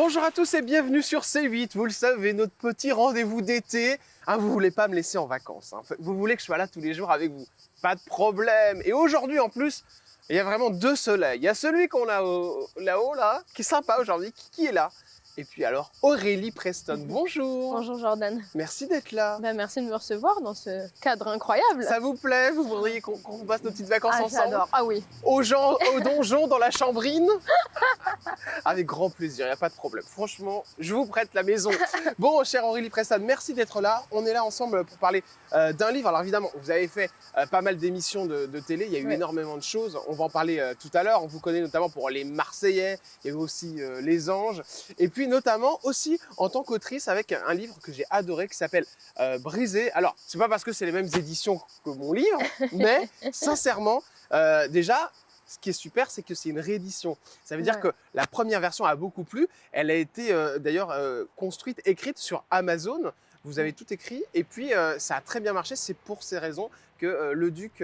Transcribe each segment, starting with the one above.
Bonjour à tous et bienvenue sur C8, vous le savez, notre petit rendez-vous d'été. Vous voulez pas me laisser en vacances, vous voulez que je sois là tous les jours avec vous. Pas de problème. Et aujourd'hui en plus, il y a vraiment deux soleils. Il y a celui qu'on a là-haut, là, qui est sympa aujourd'hui, qui est là. Et puis alors, Aurélie Preston, bonjour. Bonjour Jordan. Merci d'être là. Merci de me recevoir dans ce cadre incroyable. Ça vous plaît? Vous voudriez qu'on passe nos petites vacances ensemble? J'adore. Ah oui. Au donjon, dans la chambrine? Avec grand plaisir, il n'y a pas de problème. Franchement, je vous prête la maison. Bon, chère Aurélie Preston, merci d'être là. On est là ensemble pour parler d'un livre. Alors évidemment, vous avez fait pas mal d'émissions de télé. Il y a eu énormément de choses. On va en parler tout à l'heure. On vous connaît notamment pour Les Marseillais. Il y avait aussi Les Anges. Et puis notamment aussi en tant qu'autrice avec un livre que j'ai adoré qui s'appelle Brisé. Alors, c'est pas parce que c'est les mêmes éditions que mon livre, mais sincèrement, déjà, ce qui est super, c'est que c'est une réédition. Ça veut dire que la première version a beaucoup plu. Elle a été d'ailleurs construite, écrite sur Amazon. Vous avez tout écrit et puis ça a très bien marché. C'est pour ces raisons que le Duc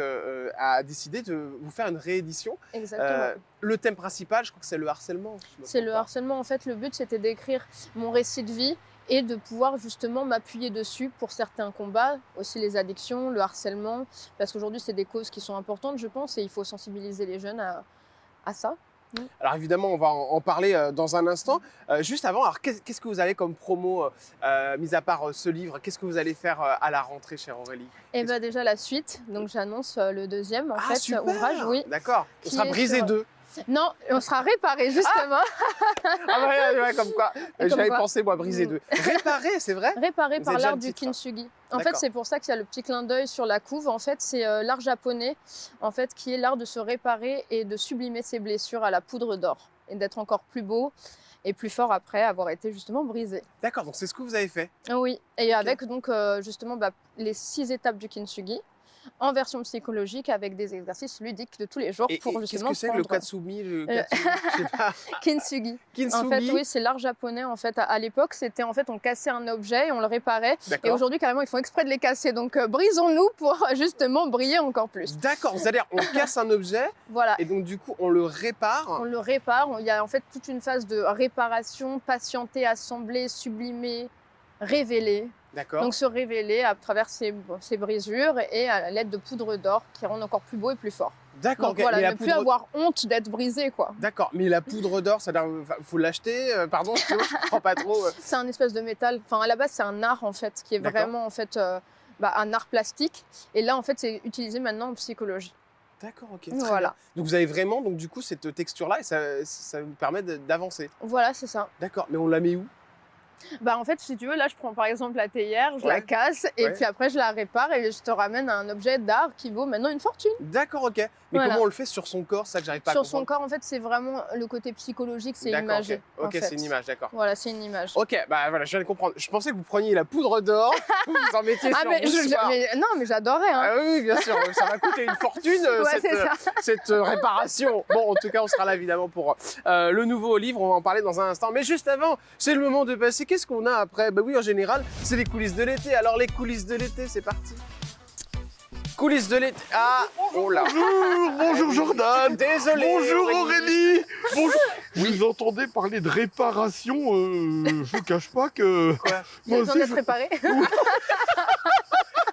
a décidé de vous faire une réédition. Exactement. Le thème principal, je crois que c'est le harcèlement. C'est le harcèlement. En fait, le but, c'était d'écrire mon récit de vie et de pouvoir justement m'appuyer dessus pour certains combats, aussi les addictions, le harcèlement, parce qu'aujourd'hui, c'est des causes qui sont importantes, je pense, et il faut sensibiliser les jeunes à ça. Alors évidemment, on va en parler dans un instant. Juste avant, alors qu'est-ce que vous avez comme promo, mis à part ce livre? Qu'est-ce que vous allez faire à la rentrée, chère Aurélie? Et déjà la suite, donc j'annonce le deuxième super. Ouvrage. Oui. D'accord, on sera Brisé 2. Non, on sera Réparé justement. Comme quoi, j'avais pensé moi Brisé 2. Réparé, c'est vrai? Réparé par l'art du kintsugi. En fait, c'est pour ça qu'il y a le petit clin d'œil sur la couve. En fait, c'est l'art japonais, en fait, qui est l'art de se réparer et de sublimer ses blessures à la poudre d'or et d'être encore plus beau et plus fort après avoir été justement brisé. D'accord, donc c'est ce que vous avez fait. Oui, et avec donc justement les 6 étapes du kintsugi en version psychologique avec des exercices ludiques de tous les jours pour justement qu'est-ce que c'est le katsumi, je sais pas. Kintsugi. Kintsugi. En fait, oui, c'est l'art japonais. En fait, à l'époque, c'était en fait on cassait un objet et on le réparait. Et aujourd'hui, carrément, ils font exprès de les casser. Donc, brisons-nous pour justement briller encore plus. D'accord. C'est-à-dire, on casse un objet. Voilà. Et donc, du coup, on le répare. On le répare. Il y a en fait toute une phase de réparation, patienter, assembler, sublimer, révéler. Donc se révéler à travers ces brisures et à l'aide de poudre d'or qui rendent encore plus beau et plus fort. D'accord. Donc voilà, ne plus avoir honte d'être brisé, quoi. D'accord, mais la poudre d'or, ça faut l'acheter, pardon, je ne comprends pas trop. C'est un espèce de métal, enfin à la base c'est un art en fait, qui est vraiment en fait un art plastique. Et là en fait c'est utilisé maintenant en psychologie. D'accord, ok. Voilà. Donc vous avez vraiment donc du coup cette texture-là et ça vous permet d'avancer. Voilà, c'est ça. D'accord, mais on la met où? En fait, si tu veux, là, je prends par exemple la théière, je la casse et puis après, je la répare et je te ramène un objet d'art qui vaut maintenant une fortune. D'accord, ok. Mais comment on le fait sur son corps? Ça que j'arrive pas à comprendre. Sur son corps, en fait, c'est vraiment le côté psychologique, c'est imagé. Ok, c'est une image, d'accord. Voilà, c'est une image. Ok, voilà, je viens de comprendre. Je pensais que vous preniez la poudre d'or, vous en mettiez sur non, mais j'adorais. Oui, bien sûr, ça va coûter une fortune, cette réparation. Bon, en tout cas, on sera là évidemment pour le nouveau livre, on va en parler dans un instant. Mais juste avant, c'est le moment de passer. Qu'est-ce qu'on a après? Oui, en général, c'est les coulisses de l'été. Alors, les coulisses de l'été, c'est parti. Coulisses de l'été. Oh là. Bonjour Jordan. Désolé. Bonjour Aurélie. Bonjour. Vous entendez parler de réparation, je ne cache pas que... Quoi? Moi aussi, je préparé.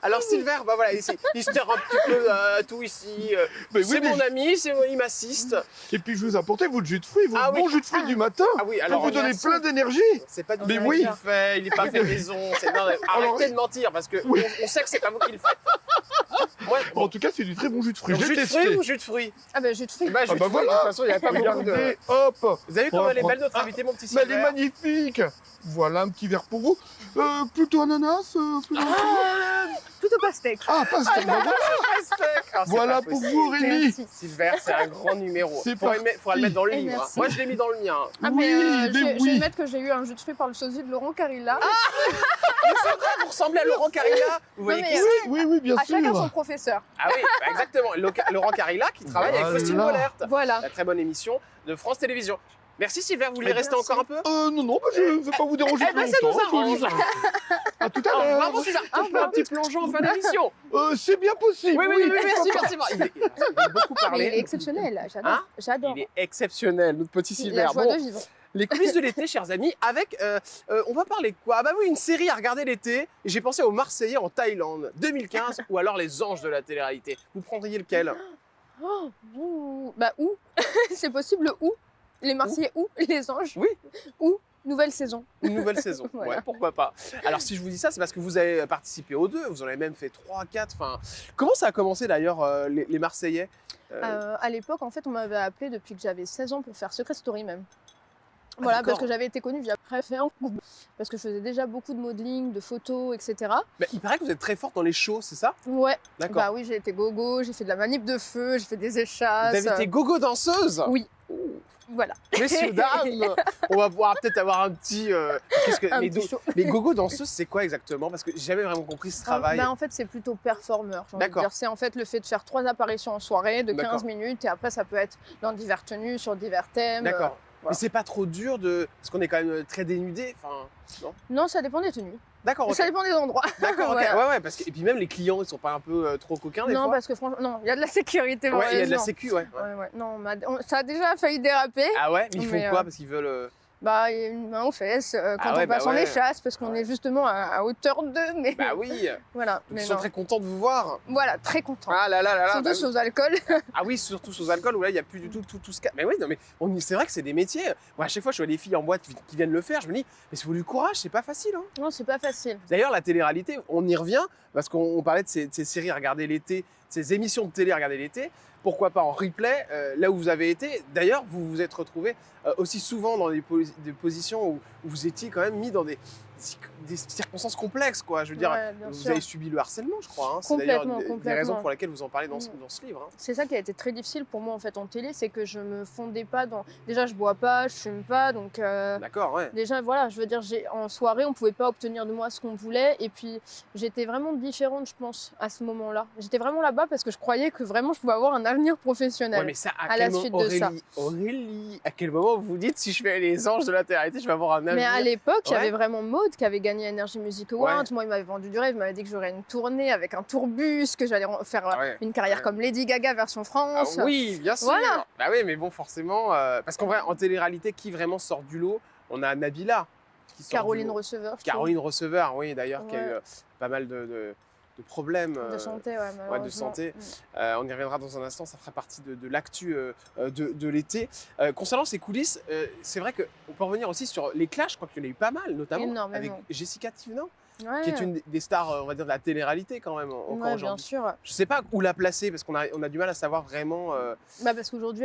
Alors Silver, voilà, il se tire un petit peu tout ici. C'est mon ami, il m'assiste. Et puis je vous ai apporté votre jus de fruits, votre bon jus de fruits du matin. Alors pour vous donner plein d'énergie. C'est pas du tout qu'il fait, il n'est pas fait maison. Arrêtez de mentir parce qu'on sait que c'est pas vous qui le faites. En tout cas, c'est du très bon jus de fruits. Jus de fruits ou jus de fruits? Jus de fruits. Jus de fruits, de toute façon, il n'y a pas beaucoup de... Hop. Vous avez vu comment elle est belle notre invité, mon petit Silver? Elle est magnifique. Voilà un petit verre pour vous. Plutôt ananas, plutôt pastèque. Pastèque. Voilà pour vous, Aurélie. Silver, c'est un grand numéro. Il faudra le mettre dans le livre. Moi, je l'ai mis dans le mien. Je vais mettre que j'ai eu un jus de fruits par le sosie de Laurent Carilla. Mais c'est vrai, vous ressemblez à Laurent Carilla. Vous voyez qui c'est? Oui, bien sûr. À chacun son professeur. Oui, exactement. Laurent Carilla qui travaille avec Faustine Bollert. Voilà. La très bonne émission de France Télévisions. Merci Silver, vous voulez rester encore un peu? Non, je ne vais pas vous déranger plus ça nous longtemps. arrange. À tout à l'heure. Vraiment, Silver, un petit plongeon en fin d'émission. C'est bien possible. Oui, merci. Il a beaucoup parlé. Mais il est exceptionnel, j'adore. Il est exceptionnel, notre petit Silver. La joie de vivre. Les coulisses de l'été, chers amis, avec, on va parler de quoi? Ah bah oui, une série à regarder l'été. Et j'ai pensé aux Marseillais en Thaïlande, 2015, ou alors les anges de la télé-réalité. Vous prendriez lequel? Oh, ouh. Bah où? C'est possible où? Les Marseillais où? Les anges? Oui. Où? Nouvelle saison. Une nouvelle saison, Voilà. ouais, pourquoi pas. Alors si je vous dis ça, c'est parce que vous avez participé aux deux, vous en avez même fait 3, 4, enfin... Comment ça a commencé d'ailleurs, les Marseillais? À l'époque, en fait, on m'avait appelé depuis que j'avais 16 ans pour faire Secret Story même. Voilà, parce d'accord. que j'avais été connue via Préférence, parce que je faisais déjà beaucoup de modeling, de photos, etc. Bah, il paraît que vous êtes très forte dans les shows, c'est ça? Ouais, D'accord. bah oui, j'ai été gogo, j'ai fait de la manip de feu, j'ai fait des échasses. Vous avez été gogo danseuse? Oui, voilà. Messieurs, dames, on va pouvoir peut-être avoir un petit... qu'est-ce que... Un les, petit show. les gogo danseuses, c'est quoi exactement? Parce que j'ai jamais vraiment compris ce travail. Bah, en fait, c'est plutôt performeur. J'ai envie de D'accord. dire. C'est en fait le fait de faire 3 apparitions en soirée de 15 D'accord. minutes et après, ça peut être dans divers tenues, sur divers thèmes. D'accord. Voilà. Mais c'est pas trop dur de... Parce qu'on est quand même très dénudés, enfin... Non. Non, ça dépend des tenues. D'accord, ok. Ça dépend des endroits. D'accord, ok. Voilà. Ouais, ouais, parce que... Et puis même les clients, ils sont pas un peu trop coquins des Non, fois? parce que franchement, non, il y a de la sécurité. Ouais, il y a de la heureusement. sécu, ouais. Ouais, ouais. Non, ça a déjà failli déraper. Ah ouais? Mais ils font Mais, quoi? Parce qu'ils veulent... Bah, il y a une main aux fesses quand Ah ouais, on passe bah en ouais. échasse, parce qu'on Ouais. est justement à hauteur d'eux. Mais Bah oui. voilà. Ils Mais sont non. très contents de vous voir. Voilà, très content. Ah là là là là. Surtout bah oui. sous alcool. Ah oui, surtout sous alcool, où là, il n'y a plus du tout ce cas. Mais oui, non, mais c'est vrai que c'est des métiers. Moi, à chaque fois, je vois des filles en boîte qui viennent le faire, je me dis, mais c'est faut du courage, c'est pas facile. Hein. Non, c'est pas facile. D'ailleurs, la télé-réalité, on y revient, parce qu'on parlait de ces séries à regarder l'été, de ces émissions de télé à regarder l'été. Pourquoi pas en replay, là où vous avez été. D'ailleurs, vous vous êtes retrouvé aussi souvent dans des positions où vous étiez quand même mis dans des circonstances complexes, quoi. Je veux dire, Ouais, bien vous sûr. avez subi le harcèlement, je crois. Hein. C'est d'ailleurs Complètement, des raisons complètement. pour lesquelles vous en parlez dans ce livre. Hein. C'est ça qui a été très difficile pour moi en fait en télé, c'est que je me fondais pas dans. Déjà, je bois pas, je fume pas, donc D'accord, ouais. déjà voilà, je veux dire, en soirée, on pouvait pas obtenir de moi ce qu'on voulait, et puis j'étais vraiment différente, je pense, à ce moment-là. J'étais vraiment là-bas parce que je croyais que vraiment je pouvais avoir un avenir professionnel. Ouais, mais ça, à la suite de ça. Aurélie, à quel moment vous vous dites si je fais les anges de la télé-réalité, je vais avoir un avenir? Mais à l'époque, il y Ouais. avait vraiment Maud qui avait gagné Energy Music Awards. Ouais. Moi, il m'avait vendu du rêve. Il m'avait dit que j'aurais une tournée avec un tourbus, que j'allais faire Ouais. une carrière Ouais. comme Lady Gaga version Ah France. oui, bien sûr. Voilà. Bah oui, mais bon, forcément, parce qu'en vrai, en télé-réalité, qui vraiment sort du lot? On a Nabila qui sort Caroline du lot. Receveur. je Caroline Receveur, oui, d'ailleurs, qui a eu Ouais. Pas mal de problèmes. trouve. De santé, ouais, malheureusement. Ouais, de santé. Mm. On y reviendra dans un instant, ça fera partie de l'actu de l'été. Concernant ces coulisses, c'est vrai qu'on peut revenir aussi sur les clashs, je crois qu'il y en a eu pas mal, notamment Énormément. avec Jessica Thivenin, Ouais. qui est une des stars, on va dire, de la télé-réalité quand même, encore Ouais, bien aujourd'hui. sûr. Je sais pas où la placer, parce qu'on a du mal à savoir vraiment... Bah parce qu'aujourd'hui,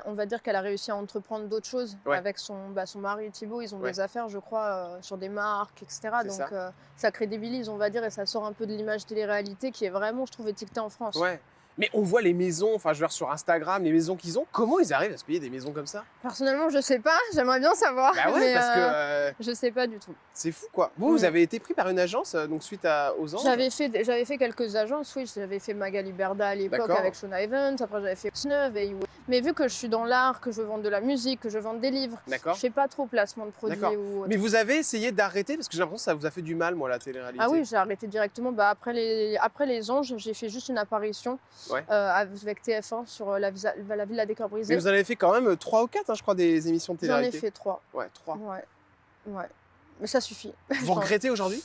on va dire qu'elle a réussi à entreprendre d'autres choses Ouais. avec son mari Thibaut. Ils ont Ouais. des affaires, je crois, sur des marques, etc. C'est Donc ça. ça crédibilise, on va dire, et ça sort un peu de l'image télé-réalité qui est vraiment, je trouve, étiquetée en France. Ouais. Mais on voit les maisons, enfin je veux dire sur Instagram, les maisons qu'ils ont. Comment ils arrivent à se payer des maisons comme ça? Personnellement, je sais pas, j'aimerais bien savoir. Bah ouais, mais, parce que je sais pas du tout. c'est fou quoi. Vous, vous avez été pris par une agence donc suite aux anges? J'avais fait quelques agences, oui, j'avais fait Magali Berda à l'époque D'accord. avec Shona Evans, après j'avais fait Sneuf et mais vu que je suis dans l'art, que je vends de la musique, que je vends des livres, D'accord. je fais pas trop placement de produits D'accord. ou autre. Mais vous avez essayé d'arrêter parce que j'ai l'impression que ça vous a fait du mal, moi, la télé-réalité. Ah oui, j'ai arrêté directement. Bah, après les anges, j'ai fait juste une apparition Ouais. avec TF1 sur la Villa des Cœurs Mais Brisés. vous en avez fait quand même 3 ou 4, je crois, des émissions de J'en ai télé-réalité. fait 3. Ouais, 3. Ouais. Ouais. Mais ça suffit. Vous regrettez aujourd'hui?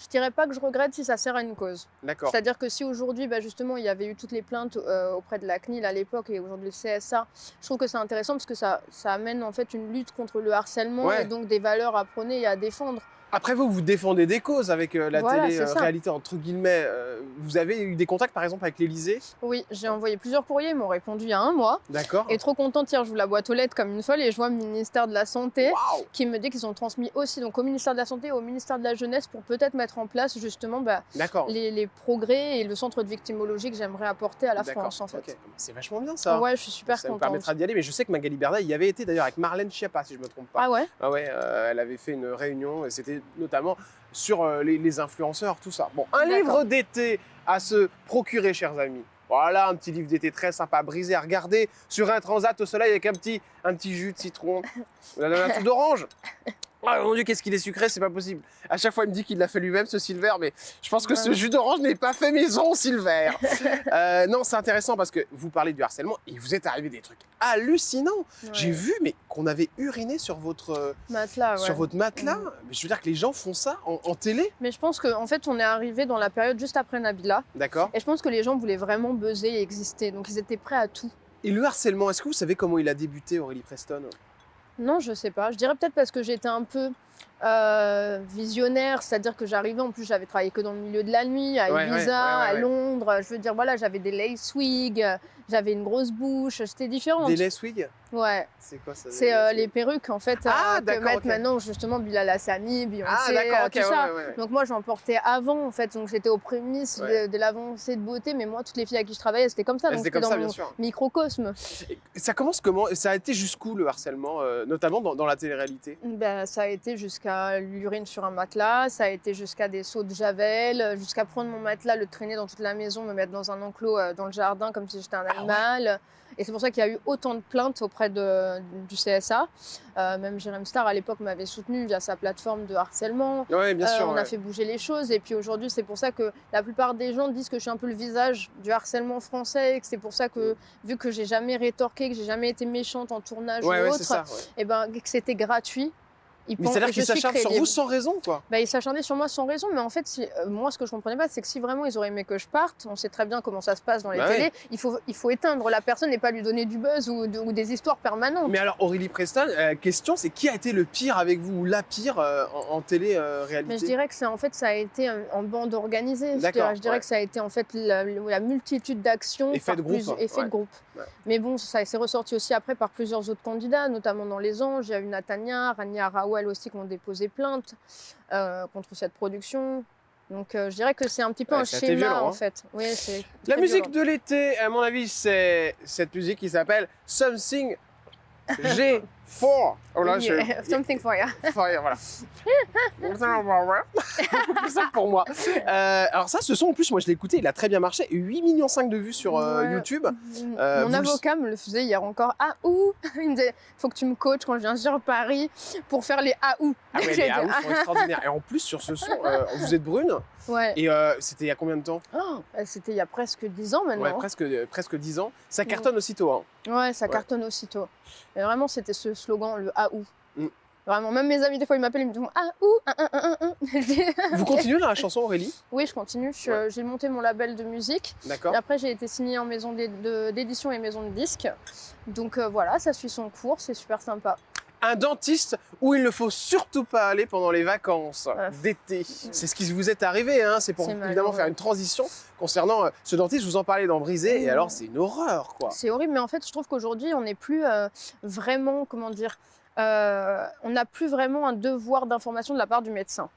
Je dirais pas que je regrette si ça sert à une cause. D'accord. C'est-à-dire que si aujourd'hui, bah justement, il y avait eu toutes les plaintes auprès de la CNIL à l'époque et aujourd'hui le CSA, je trouve que c'est intéressant parce que ça amène en fait une lutte contre le harcèlement Ouais. et donc des valeurs à prôner et à défendre. Après vous, vous défendez des causes avec la Voilà, c'est ça. télé-réalité, entre guillemets. Vous avez eu des contacts, par exemple, avec l'Élysée? Oui, j'ai envoyé plusieurs courriers, ils m'ont répondu il y a un mois. D'accord. Et trop contente, hier, je j'ouvre la boîte aux lettres comme une folle et je vois le ministère de la Santé Waouh. qui me dit qu'ils ont transmis aussi donc, au ministère de la Santé et au ministère de la Jeunesse pour peut-être mettre en place justement D'accord. les progrès et le centre de victimologie que j'aimerais apporter à la D'accord. France en fait. Ok. C'est vachement bien ça. Ouais, je suis super Ça vous contente. permettra d'y aller, mais je sais que Magali Berda y avait été d'ailleurs avec Marlène Schiappa, si je me trompe pas. Ah ouais? Ah ouais, elle avait fait une réunion et c'était notamment sur les influenceurs, tout ça. Bon, un D'accord. livre d'été à se procurer, chers amis. Voilà, un petit livre d'été très sympa, brisé à regarder sur un transat au soleil avec un petit jus de citron, un tout d'orange. Oh mon Dieu, qu'est-ce qu'il est sucré, c'est pas possible. À chaque fois, il me dit qu'il l'a fait lui-même, ce Silver, mais je pense que ce Ouais. jus d'orange n'est pas fait maison, Silver. Non, c'est intéressant parce que vous parlez du harcèlement et vous êtes arrivé des trucs hallucinants. Ouais. J'ai vu, mais qu'on avait uriné sur votre, Matelas, ouais. sur votre matelas. Mhm. Mais je veux dire que les gens font ça en télé, Mais je pense qu'en fait, on est arrivé dans la période juste après Nabila. d'accord? Et je pense que les gens voulaient vraiment buzzer et exister. Donc ils étaient prêts à tout. Et le harcèlement, est-ce que vous savez comment il a débuté, Aurélie Preston? Non, je sais pas. Je dirais peut-être parce que j'étais un peu visionnaire, c'est-à-dire que j'arrivais, en plus j'avais travaillé que dans le milieu de la nuit, à Ouais, Ibiza, ouais. à Londres. Je veux dire, voilà, j'avais des lace wigs, j'avais une grosse bouche, c'était différent. Des lace wigs? Ouais, C'est quoi ça? c'est les perruques en fait Ah, que d'accord, mettent ok. maintenant justement Bilal Hassani, Beyoncé, Ah, d'accord, ok, tout ça. ouais. Donc moi j'en portais avant en fait, donc j'étais aux prémices Ouais. de l'avancée de beauté, mais moi toutes les filles à qui je travaillais c'était comme ça, donc C'était c'était comme dans ça, bien mon sûr. microcosme. Et ça commence comment? Ça a été jusqu'où le harcèlement, notamment dans la télé-réalité? Ben, ça a été jusqu'à l'urine sur un matelas, ça a été jusqu'à des seaux de javel, jusqu'à prendre mon matelas, le traîner dans toute la maison, me mettre dans un enclos dans le jardin comme si j'étais un Ah ouais? animal. Et c'est pour ça qu'il y a eu autant de plaintes auprès du CSA. Même Jérém Star à l'époque m'avait soutenu via sa plateforme de harcèlement. Ouais, bien sûr. On ouais. a fait bouger les choses et puis aujourd'hui c'est pour ça que la plupart des gens disent que je suis un peu le visage du harcèlement français et que c'est pour ça que vu que j'ai jamais rétorqué, que j'ai jamais été méchante en tournage Ouais, ou ouais, autre, c'est ça. Ouais. et ben que c'était gratuit. Mais c'est-à-dire qu'ils s'acharnent sur vous sans raison, quoi. Bah, ils s'acharnaient sur moi sans raison, mais en fait, moi, ce que je comprenais pas, c'est que si vraiment ils auraient aimé que je parte, on sait très bien comment ça se passe dans les Bah télés, ouais. il faut éteindre la personne et pas lui donner du buzz ou des histoires permanentes. Mais alors, Aurélie Preston, question, c'est qui a été le pire avec vous ou la pire en télé-réalité? Mais je dirais que ça, en fait, ça a été en bande organisée. D'accord, Je dirais ouais. que ça a été en fait la multitude d'actions. Effet de groupe, Effet ouais. de groupe. Ouais. Mais bon, ça s'est ressorti aussi après par plusieurs autres candidats, notamment dans Les Anges. Il y a eu Natania, Rania Rawal aussi qui ont déposé plainte contre cette production. Donc je dirais que c'est un petit peu Ouais, un ça a été schéma violent, en hein. fait. Oui, c'est La très musique violent. de l'été, à mon avis, c'est cette musique qui s'appelle Something G4. Oh là, Yeah, something for you. Voilà. C'est ça pour moi. Alors ça, ce son, en plus, moi je l'ai écouté, il a très bien marché. 8,5 millions de vues sur Ouais. YouTube. Mon vous le- avocat me le faisait hier encore. Ah ou il me disait faut que tu me coaches quand je viens sur Paris pour faire les ah ou. Ah ouais, J'ai les dit, Aouf sont extraordinaires. Et en plus, sur ce son, vous êtes brune. Ouais. Et c'était il y a combien de temps? Oh, c'était il y a presque 10 ans maintenant. Ouais, presque 10 ans. Ça cartonne aussitôt. Hein. Ouais, ça Ouais. cartonne aussitôt. Et vraiment, c'était ce slogan, le ah ou. Mm. Vraiment, même mes amis, des fois, ils m'appellent, ils me disent ah ou, Je dis, Vous continuez dans la chanson, Aurélie? Oui, je continue. Ouais. J'ai monté mon label de musique. D'accord. Et après, j'ai été signée en maison d'édition et maison de disques. Donc voilà, ça suit son cours, c'est super sympa. Un dentiste où il ne faut surtout pas aller pendant les vacances Ouais. d'été. C'est ce qui vous est arrivé, hein. C'est pour C'est évidemment malheureux. faire une transition concernant ce dentiste. Je vous en parlais dans Brisé, et alors c'est une horreur, quoi. C'est horrible, mais en fait, je trouve qu'aujourd'hui, on n'est plus vraiment, comment dire, on n'a plus vraiment un devoir d'information de la part du médecin.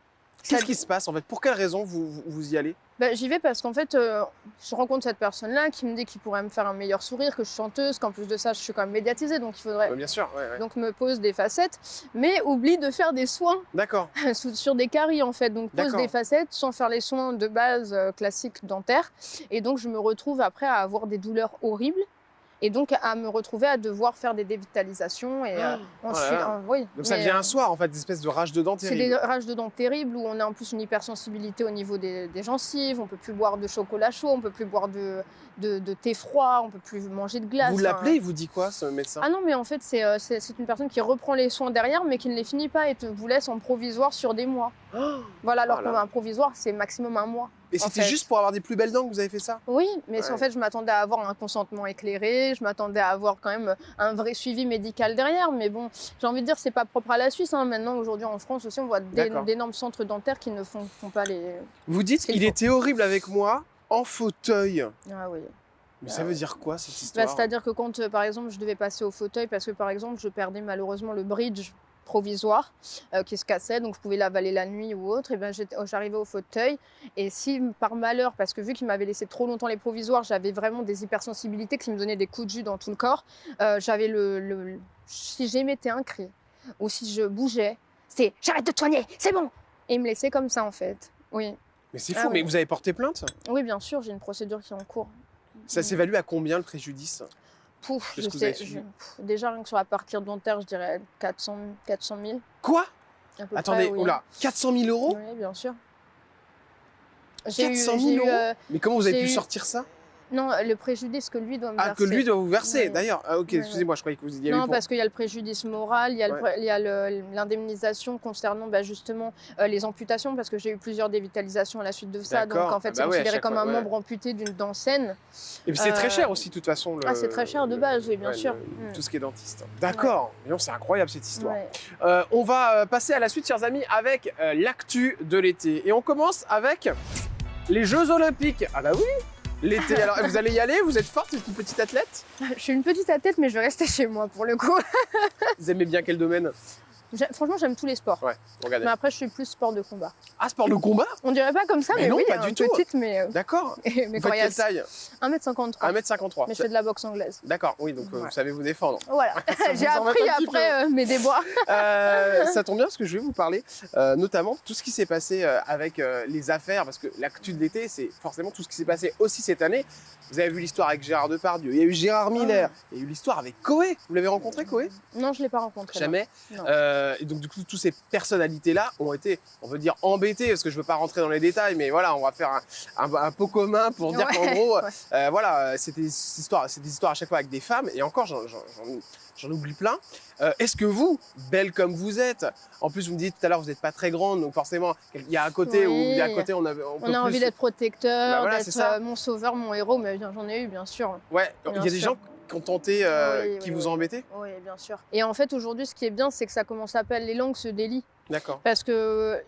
Qu'est-ce qui se passe en fait? Pour quelle raison vous y allez? Bah, j'y vais parce qu'en fait, je rencontre cette personne-là qui me dit qu'il pourrait me faire un meilleur sourire, que je suis chanteuse, qu'en plus de ça, je suis quand même médiatisée, donc il faudrait. Bien sûr, ouais. Donc me pose des facettes, mais oublie de faire des soins D'accord. sur des caries en fait. Donc pose D'accord. des facettes sans faire les soins de base classiques dentaires. Et donc je me retrouve après à avoir des douleurs horribles. Et donc à me retrouver à devoir faire des dévitalisations. Et ensuite, oui. Donc ça mais, devient un soir en fait, des espèces de rage de dents c'est terribles. des rages de dents terribles où on a en plus une hypersensibilité au niveau des gencives, on peut plus boire de chocolat chaud, on peut plus boire de thé froid, on peut plus manger de glace. Vous Enfin, l'appelez, il vous dit quoi ce médecin? Ah non, mais en fait, c'est une personne qui reprend les soins derrière, mais qui ne les finit pas et vous laisse en provisoire sur des mois. Voilà, alors Voilà. qu'un provisoire, c'est maximum un mois. Et en c'était fait. juste pour avoir des plus belles dents que vous avez fait ça? Oui, mais Ouais. en fait, je m'attendais à avoir un consentement éclairé, je m'attendais à avoir quand même un vrai suivi médical derrière. Mais bon, j'ai envie de dire, c'est pas propre à la Suisse. Hein. Maintenant, aujourd'hui, en France aussi, on voit D'accord. d'énormes centres dentaires qui ne font pas les. Vous dites qu'il il faut. était horrible avec moi en fauteuil. Ah oui. Mais ça veut dire quoi cette histoire? C'est-à-dire que quand, par exemple, je devais passer au fauteuil, parce que, par exemple, je perdais malheureusement le bridge provisoire qui se cassait, donc je pouvais l'avaler la nuit ou autre, et ben j'arrivais au fauteuil, et si par malheur, parce que vu qu'il m'avait laissé trop longtemps les provisoires, j'avais vraiment des hypersensibilités qui me donnaient des coups de jus dans tout le corps, j'avais si j'émettais un cri, ou si je bougeais, c'est « j'arrête de te soigner, c'est bon !» Et il me laissait comme ça en fait, oui. Mais c'est Ah fou, oui. mais vous avez porté plainte? Oui, bien sûr, j'ai une procédure qui est en cours. Ça s'est valu à combien le préjudice? Pouf, Qu'est-ce que vous avez subi? déjà rien que sur la partie dentaire, je dirais 400 000. Quoi? À peu Attendez, près, oui. oula, 400 000 euros? Oui, bien sûr. 400 000 euros? Mais comment vous avez pu sortir ça? Non, le préjudice que lui doit me Ah, verser. que lui doit vous verser, Oui. d'ailleurs. Ah, ok, Oui, excusez-moi, je croyais que vous y avait Non, pour... parce qu'il y a le préjudice moral, il y a, Ouais. il y a l'indemnisation concernant justement les amputations, parce que j'ai eu plusieurs dévitalisations à la suite de ça. Donc D'accord. en fait, Ah c'est bah ouais, à considéré chaque comme fois, un ouais. membre amputé d'une dent saine. Et puis c'est très cher Euh, aussi, de toute façon. Ah, c'est très cher de base, oui, bien sûr. Tout ce qui est dentiste. D'accord. Mais non, c'est incroyable cette histoire. Ouais. On va passer à la suite, chers amis, avec l'actu de l'été. Et on commence avec les Jeux Olympiques. Ah bah oui, l'été. Alors, vous allez y aller? Vous êtes forte, vous êtes une petite athlète? Je suis une petite athlète, mais je vais rester chez moi pour le coup. Vous aimez bien quel domaine? Franchement, j'aime tous les sports. Ouais, regardez. Mais après, je suis plus sport de combat. Ah, sport de combat? On dirait pas comme ça, Mais mais, non, oui, pas du tout. petite, mais D'accord. mais Vous faites quelle taille? 1m53. 1m53. Mais je fais de la boxe anglaise. D'accord, oui, donc Ouais. vous savez vous défendre. Voilà, j'ai vous embête appris un petit après mes déboires. Ça tombe bien parce que je vais vous parler notamment de tout ce qui s'est passé avec les affaires, parce que l'actu de l'été, c'est forcément tout ce qui s'est passé aussi cette année. Vous avez vu l'histoire avec Gérard Depardieu, il y a eu Gérard Miller, il y a eu l'histoire avec Coé. Vous l'avez rencontré, Coé? Non, je ne l'ai pas rencontré. Jamais. Non. Et donc du coup, toutes ces personnalités-là ont été, on veut dire, embêtées, parce que je ne veux pas rentrer dans les détails, mais voilà, on va faire un pot commun pour dire qu'en gros, voilà, c'est des histoires à chaque fois avec des femmes, et encore, j'en oublie plein. Est-ce que vous, belle comme vous êtes, en plus vous me dites tout à l'heure vous n'êtes pas très grande, donc forcément il y a un côté où il y a un côté on a envie d'être protecteur, Bah voilà, d'être mon sauveur, mon héros, mais j'en ai eu bien sûr. Ouais, il y a des gens qui ont tenté, qui vous ont embêté? Oui, bien sûr. Et en fait aujourd'hui ce qui est bien c'est que ça commence à appeler les langues se délient. D'accord. Parce qu'il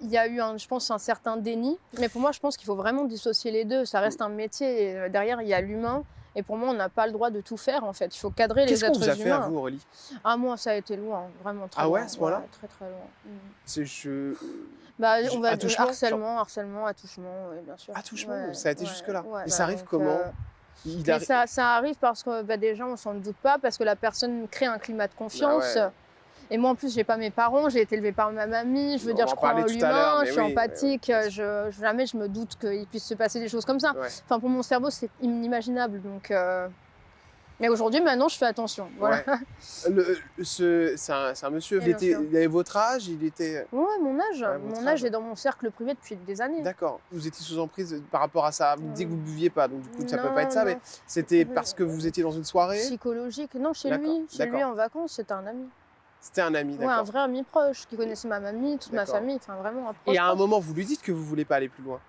y a eu, je pense, un certain déni. Mais pour moi, je pense qu'il faut vraiment dissocier les deux. Ça reste un métier. Et derrière, il y a l'humain. Et pour moi, on n'a pas le droit de tout faire, en fait. Il faut cadrer les êtres humains. Qu'est-ce qu'on vous a fait à vous, Aurélie? Ah, moi, ça a été loin. Vraiment très loin. Ah ouais, à ce point-là? Très, très loin. C'est on va dire attouchement, harcèlement, attouchement, oui, bien sûr. Attouchement, ça a été jusque-là. Ouais, Et ça arrive comment? Ça arrive parce que déjà, on s'en doute pas, parce que la personne crée un climat de confiance. Bah ouais. Et moi, en plus, j'ai pas mes parents, j'ai été élevée par ma mamie. Je veux dire, je crois en l'humain, je suis empathique. Jamais je me doute qu'il puisse se passer des choses comme ça. Ouais. Enfin, pour mon cerveau, c'est inimaginable. Donc, mais aujourd'hui, maintenant, je fais attention. Voilà. Ouais. C'est un monsieur, il avait votre âge, il était... Ouais, mon âge. Ouais, mon âge est dans mon cercle privé depuis des années. D'accord. Vous étiez sous emprise par rapport à ça. Vous me dites que vous ne buviez pas, donc du coup, ça peut pas être ça. Mais c'était parce que vous étiez dans une soirée? Psychologique. Non, chez lui en vacances, c'était un ami. C'était un ami, d'accord. Ouais, un vrai ami proche qui connaissait ma mamie, toute ma famille, enfin vraiment un proche. Et à un moment, vous lui dites que vous voulez pas aller plus loin?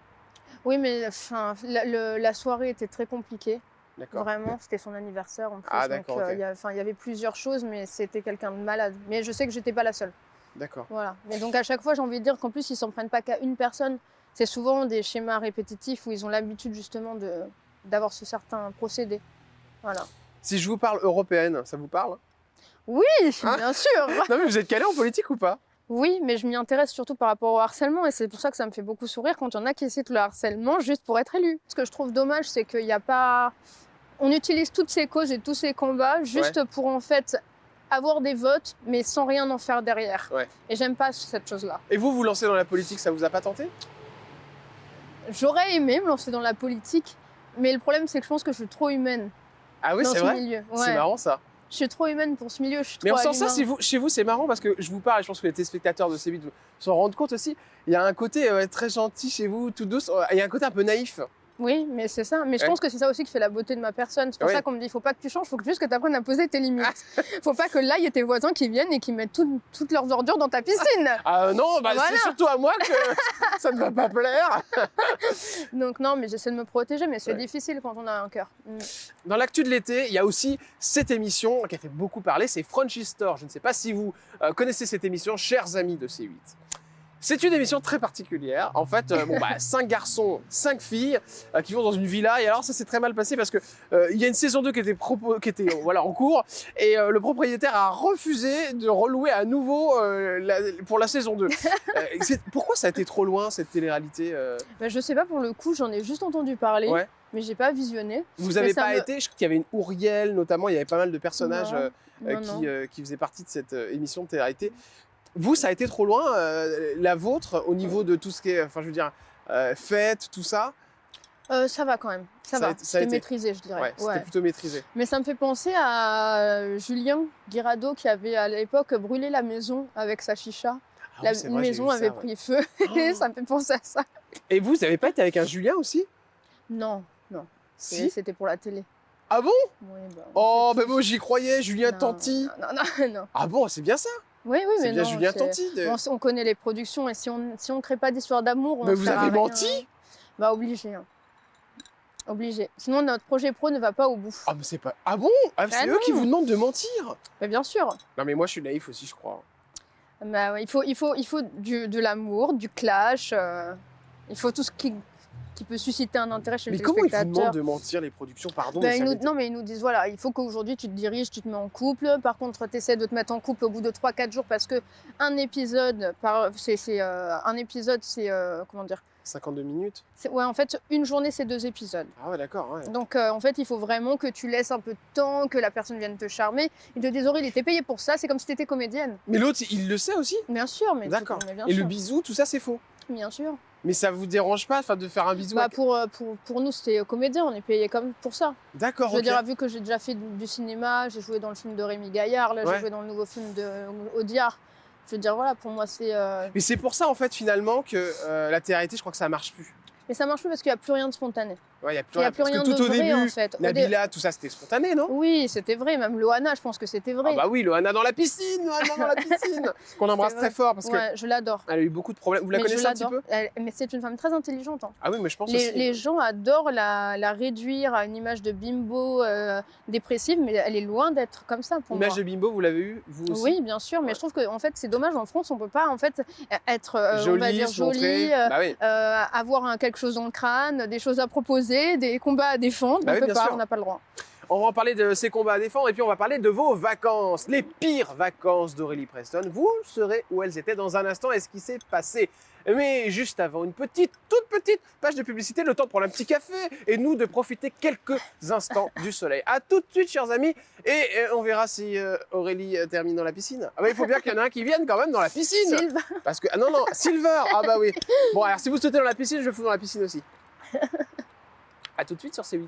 Oui, mais la soirée était très compliquée. D'accord. Vraiment, c'était son anniversaire en plus. Ah, d'accord. Donc, il y avait plusieurs choses, mais c'était quelqu'un de malade. Mais je sais que j'étais pas la seule. D'accord. Voilà. Mais donc à chaque fois, j'ai envie de dire qu'en plus, ils s'en prennent pas qu'à une personne. C'est souvent des schémas répétitifs où ils ont l'habitude justement d'avoir ce certain procédé. Voilà. Si je vous parle européenne, ça vous parle? Oui, bien sûr. Non mais vous êtes calé en politique ou pas? Oui, mais je m'y intéresse surtout par rapport au harcèlement et c'est pour ça que ça me fait beaucoup sourire quand il y en a qui citent le harcèlement juste pour être élu. Ce que je trouve dommage, c'est qu'il n'y a pas... On utilise toutes ces causes et tous ces combats juste pour en fait avoir des votes, mais sans rien en faire derrière. Ouais. Et j'aime pas cette chose-là. Et vous lancez dans la politique, ça vous a pas tenté? J'aurais aimé me lancer dans la politique, mais le problème c'est que je pense que je suis trop humaine. Ah oui, c'est vrai? Milieu. Ouais. C'est marrant ça. Je suis trop humaine pour ce milieu, je suis trop Mais en sens ça, humain. chez vous, c'est marrant parce que je vous parle, et je pense que les téléspectateurs de C8 s'en rendent compte aussi. Il y a un côté très gentil chez vous, tout douce. Il y a un côté un peu naïf. Oui, mais c'est ça. Mais je pense que c'est ça aussi qui fait la beauté de ma personne. C'est pour ça qu'on me dit, faut pas que tu changes, faut juste que tu apprennes à poser tes limites. Faut pas que là, il y ait tes voisins qui viennent et qui mettent toutes leurs ordures dans ta piscine. Ah non, bah, c'est surtout à moi que ça ne va pas plaire. Donc non, mais j'essaie de me protéger, mais c'est difficile quand on a un cœur. Dans l'actu de l'été, il y a aussi cette émission qui a fait beaucoup parler, c'est Frenchy Store. Je ne sais pas si vous connaissez cette émission, chers amis de C8. C'est une émission très particulière. En fait, 5 garçons, 5 filles qui vont dans une villa. Et alors, ça s'est très mal passé parce que il y a une saison 2 qui était en cours. Et le propriétaire a refusé de relouer à nouveau pour la saison 2. Pourquoi ça a été trop loin, cette télé-réalité Je sais pas, pour le coup, j'en ai juste entendu parler. Ouais. Mais j'ai pas visionné. Vous n'avez pas été? Je crois qu'il y avait une Ouriel, notamment. Il y avait pas mal de personnages qui faisaient partie de cette émission de télé-réalité. Vous, ça a été trop loin, la vôtre, au niveau de tout ce qui est, fête, tout ça? Ça va quand même, ça va. C'était maîtrisé, je dirais. Ouais, c'était plutôt maîtrisé. Mais ça me fait penser à Julien Guirado qui avait à l'époque brûlé la maison avec sa chicha. Ah La oui, c'est vrai, j'ai maison vu avait ça, ouais. pris feu. Oh. Ça me fait penser à ça. Et vous n'avez pas été avec un Julien aussi? Non. Si. C'était pour la télé. Ah bon? Oui, bah, Oh, on fait bah moi j'y croyais, Julien Non, Tanti. non. Ah bon, c'est bien ça? Oui, C'est mais bien non. Julien Tanti. On connaît les productions et si on crée pas d'histoire d'amour, on Mais vous sert à avez rien. menti? Bah obligé. Hein. Obligé. Sinon notre projet pro ne va pas au bout. Ah mais c'est pas... Ah bon? Ah, c'est Ah eux qui non. vous demandent de mentir? Mais bien sûr. Non mais moi je suis naïf aussi, je crois. Bah, ouais, il faut de l'amour, du clash. Il faut tout ce qui peut susciter un intérêt chez Mais le comment ils vous téléspectateur. demandent de mentir, les productions? Pardon, Bah, mais ça m'étonne. non, mais ils nous disent voilà, il faut qu'aujourd'hui tu te diriges, tu te mets en couple. Par contre, tu essaies de te mettre en couple au bout de 3-4 jours parce que un épisode, comment dire 52 minutes? Ouais, en fait, une journée, c'est 2 épisodes. Ah ouais, d'accord, ouais. Donc, en fait, il faut vraiment que tu laisses un peu de temps, que la personne vienne te charmer. Ils te disent, Aurélie, t'es payée pour ça, c'est comme si t'étais comédienne. Mais l'autre, il le sait aussi? Bien sûr, mais D'accord. mais bien Et le sûr. bisou, tout ça, c'est faux? Bien sûr. Mais ça vous dérange pas, enfin, de faire un bisou Bah, avec... pour nous, c'était comédien, on est payé comme pour ça. D'accord, Je veux ok. dire, vu que j'ai déjà fait du cinéma, j'ai joué dans le film de Rémi Gaillard, là, Ouais. j'ai joué dans le nouveau film de Audiard. Je veux dire, voilà, pour moi, c'est. Mais c'est pour ça, en fait, finalement, que la télé-réalité, je crois que ça marche plus. Mais ça marche plus parce qu'il n'y a plus rien de spontané. Ouais, il y a Il n'y a plus parce rien que de tout au vrai, début, en fait. Nabila, tout ça, c'était spontané, non? Oui, c'était vrai. Même Loana, je pense que c'était vrai. Ah bah oui, Loana dans la piscine, Loana dans la piscine, qu'on embrasse C'est vrai. très fort parce Ouais, je l'adore. qu'elle a eu beaucoup de problèmes. Vous la Mais je connaissez un petit l'adore. peu? Mais c'est une femme très intelligente. Hein. Ah oui, mais je pense aussi. Les gens adorent la réduire à une image de bimbo dépressive, mais elle est loin d'être comme ça pour L'image moi. de Bimbo, vous l'avez eu, vous aussi? Oui, bien sûr, mais Ouais. je trouve que en fait, c'est dommage en France, on peut pas en fait être, on Jolie, va dire se montrer. jolie, Bah oui. avoir quelque chose dans le crâne, des choses à proposer, des combats à défendre. Bah On oui, peut bien pas, sûr. on n'a pas le droit. On va en parler de ces combats à défendre et puis on va parler de vos vacances, les pires vacances d'Aurélie Preston. Vous saurez où elles étaient dans un instant et ce qui s'est passé. Mais juste avant, une toute petite page de publicité, le temps de prendre un petit café et nous de profiter quelques instants du soleil. À tout de suite, chers amis, et on verra si Aurélie termine dans la piscine. Ah bah, il faut bien qu'il y en ait un qui vienne quand même dans la piscine. Sylvain. Parce que, ah non, Silver, ah bah oui. Bon, alors si vous sautez dans la piscine, je vous fous dans la piscine aussi. À tout de suite sur C8.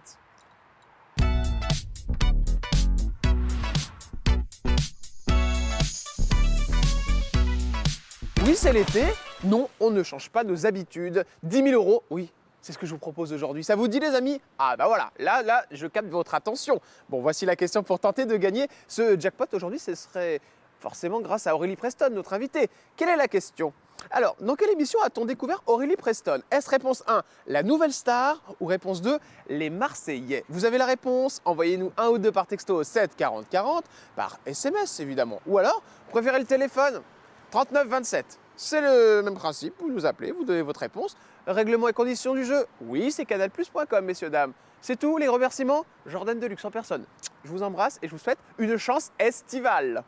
Oui, c'est l'été. Non, on ne change pas nos habitudes. 10 000 euros, oui, c'est ce que je vous propose aujourd'hui. Ça vous dit, les amis? Ah bah voilà, là, je capte votre attention. Bon, voici la question pour tenter de gagner ce jackpot aujourd'hui. Ce serait forcément grâce à Aurélie Preston, notre invitée. Quelle est la question? Alors, dans quelle émission a-t-on découvert Aurélie Preston? Est-ce réponse 1, la nouvelle star, ou réponse 2, les Marseillais? Vous avez la réponse? Envoyez-nous 1 ou 2 par texto au 7 40 40, par SMS évidemment. Ou alors, préférez le téléphone? 39 27. C'est le même principe, vous nous appelez, vous donnez votre réponse. Règlement et conditions du jeu? Oui, c'est canalplus.com, messieurs, dames. C'est tout, les remerciements? Jordan Deluxe en personne. Je vous embrasse et je vous souhaite une chance estivale.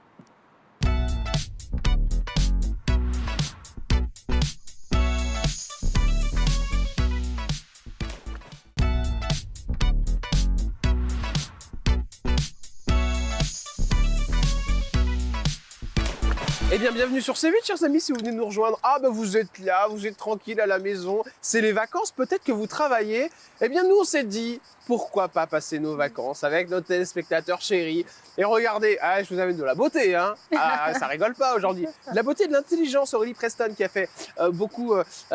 Eh bien, bienvenue sur C8, chers amis, si vous venez de nous rejoindre. Ah, ben vous êtes là, vous êtes tranquille à la maison, c'est les vacances, peut-être que vous travaillez. Eh bien, nous, on s'est dit, pourquoi pas passer nos vacances avec nos téléspectateurs chéris. Et regardez, ah, je vous amène de la beauté, hein. Ah, ça rigole pas aujourd'hui. De la beauté et de l'intelligence, Aurélie Preston, qui a fait beaucoup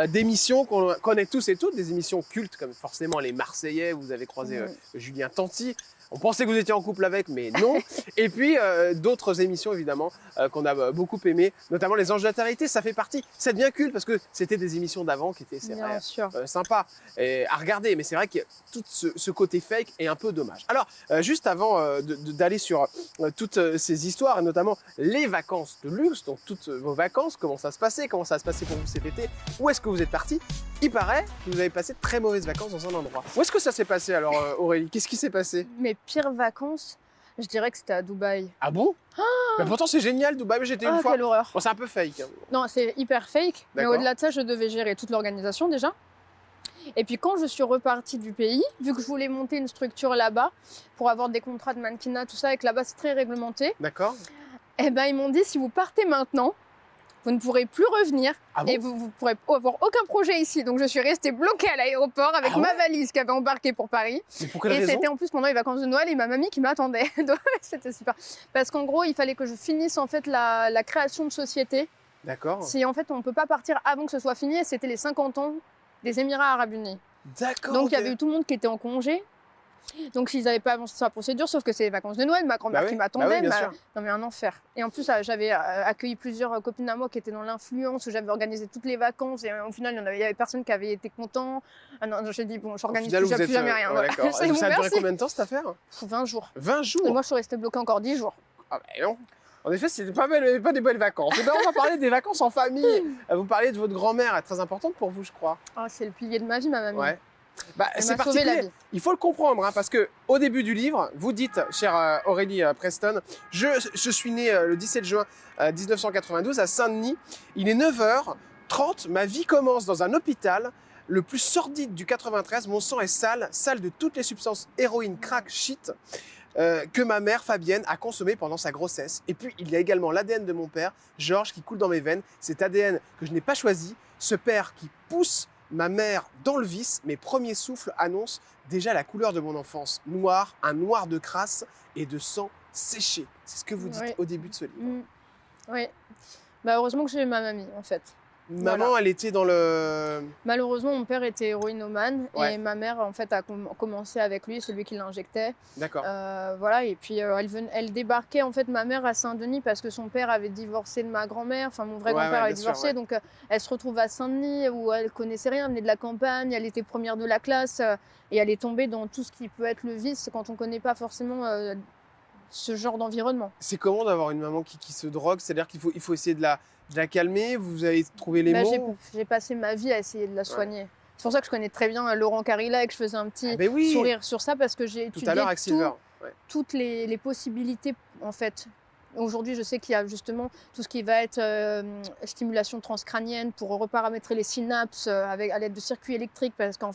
d'émissions qu'on connaît tous et toutes, des émissions cultes, comme forcément les Marseillais, vous avez croisé Julien Tanti. On pensait que vous étiez en couple avec, mais non. Et puis, d'autres émissions, évidemment, qu'on a beaucoup aimées, notamment Les Anges de la Trinité, ça fait partie. C'est bien culte parce que c'était des émissions d'avant qui étaient, c'est vrai, Bien sûr. sympas à regarder. Mais c'est vrai que tout ce côté fake est un peu dommage. Alors, juste avant d'aller sur toutes ces histoires, et notamment les vacances de luxe, donc toutes vos vacances, comment ça se passait pour vous cet été, où est-ce que vous êtes parti? Il paraît que vous avez passé de très mauvaises vacances dans un endroit. Où est-ce que ça s'est passé alors, Aurélie? Qu'est-ce qui s'est passé? Mes pires vacances, je dirais que c'était à Dubaï. Ah bon? Mais pourtant c'est génial Dubaï, j'étais une Ah, fois. quelle horreur. Bon, c'est un peu fake. Hein. Non, c'est hyper fake. Mais D'accord. au-delà de ça, je devais gérer toute l'organisation déjà. Et puis quand je suis repartie du pays, vu que je voulais monter une structure là-bas pour avoir des contrats de mannequinat, tout ça, et que là-bas c'est très réglementé, D'accord. eh ben ils m'ont dit si vous partez maintenant, vous ne pourrez plus revenir Ah bon? et vous ne pourrez avoir aucun projet ici. Donc je suis restée bloquée à l'aéroport avec Ah ma ouais? valise qui avait embarqué pour Paris. Mais pour quelle Et raison? c'était en plus pendant les vacances de Noël et ma mamie qui m'attendait. Donc c'était super. Parce qu'en gros, il fallait que je finisse en fait la création de société D'accord. C'est en fait, on ne peut pas partir avant que ce soit fini. Et c'était les 50 ans des Émirats Arabes Unis. D'accord. Donc, il y ok. avait eu tout le monde qui était en congé. Donc, ils n'avaient pas avancé sur la procédure, sauf que c'est les vacances de Noël. Ma grand-mère Bah qui oui, m'attendait. bah oui, bien sûr. Non, mais un enfer. Et en plus, j'avais accueilli plusieurs copines à moi qui étaient dans l'influence, où j'avais organisé toutes les vacances. Et au final, il y avait personne qui avait été content. Ah non, j'ai dit, bon, Au j'organise final, plus, vous êtes. jamais rien. ouais, Voilà. D'accord. C'est bon, Ça a duré merci. combien de temps cette affaire? 20 jours. 20 Et jours. moi, je suis restée bloquée encore 10 jours. Ah bah non. En effet, c'était pas des belles vacances. Et ben, on va parler des vacances en famille. Vous parlez de votre grand-mère, elle est très importante pour vous, je crois. Ah, c'est le pilier de ma vie, ma mamie. Ouais. Bah, Elle c'est m'a sauvé la particulier. vie. Il faut le comprendre, hein, parce que au début du livre, vous dites, chère Aurélie Preston, je suis née le 17 juin 1992 à Saint-Denis. Il est 9h30, ma vie commence dans un hôpital, le plus sordide du 93. Mon sang est sale, sale de toutes les substances héroïne, crack, shit, que ma mère Fabienne a consommé pendant sa grossesse. Et puis il y a également l'ADN de mon père, Georges, qui coule dans mes veines. Cet ADN que je n'ai pas choisi, ce père qui pousse ma mère dans le vice. Mes premiers souffles annoncent déjà la couleur de mon enfance. Noir, un noir de crasse et de sang séché. C'est ce que vous dites Oui. au début de ce livre. Oui. Bah, heureusement que j'ai eu ma mamie, en fait. Maman, Voilà. elle était dans le... Malheureusement, mon père était héroïnomane Ouais. et ma mère, en fait, a commencé avec lui. C'est lui qui l'injectait. D'accord. Voilà. Et puis, elle débarquait, en fait, ma mère à Saint-Denis parce que son père avait divorcé de ma grand-mère. Enfin, mon vrai Ouais, grand-père ouais, avait bien sûr, divorcé. ouais. Donc, elle se retrouve à Saint-Denis où elle connaissait rien. Elle venait de la campagne. Elle était première de la classe. Et elle est tombée dans tout ce qui peut être le vice quand on ne connaît pas forcément ce genre d'environnement. C'est comment d'avoir une maman qui se drogue? C'est-à-dire qu'il faut essayer de la calmer? Vous avez trouvé les Bah, mots? j'ai passé ma vie à essayer de la soigner. C'est pour ça que je connais très bien Laurent Carilla et que je faisais un petit Ah ben oui. sourire sur ça parce que j'ai Tout étudié à l'heure avec Silver. Ouais. toutes les possibilités en fait. Aujourd'hui, je sais qu'il y a justement tout ce qui va être stimulation transcrânienne pour reparamétrer les synapses à l'aide de circuits électriques parce qu'en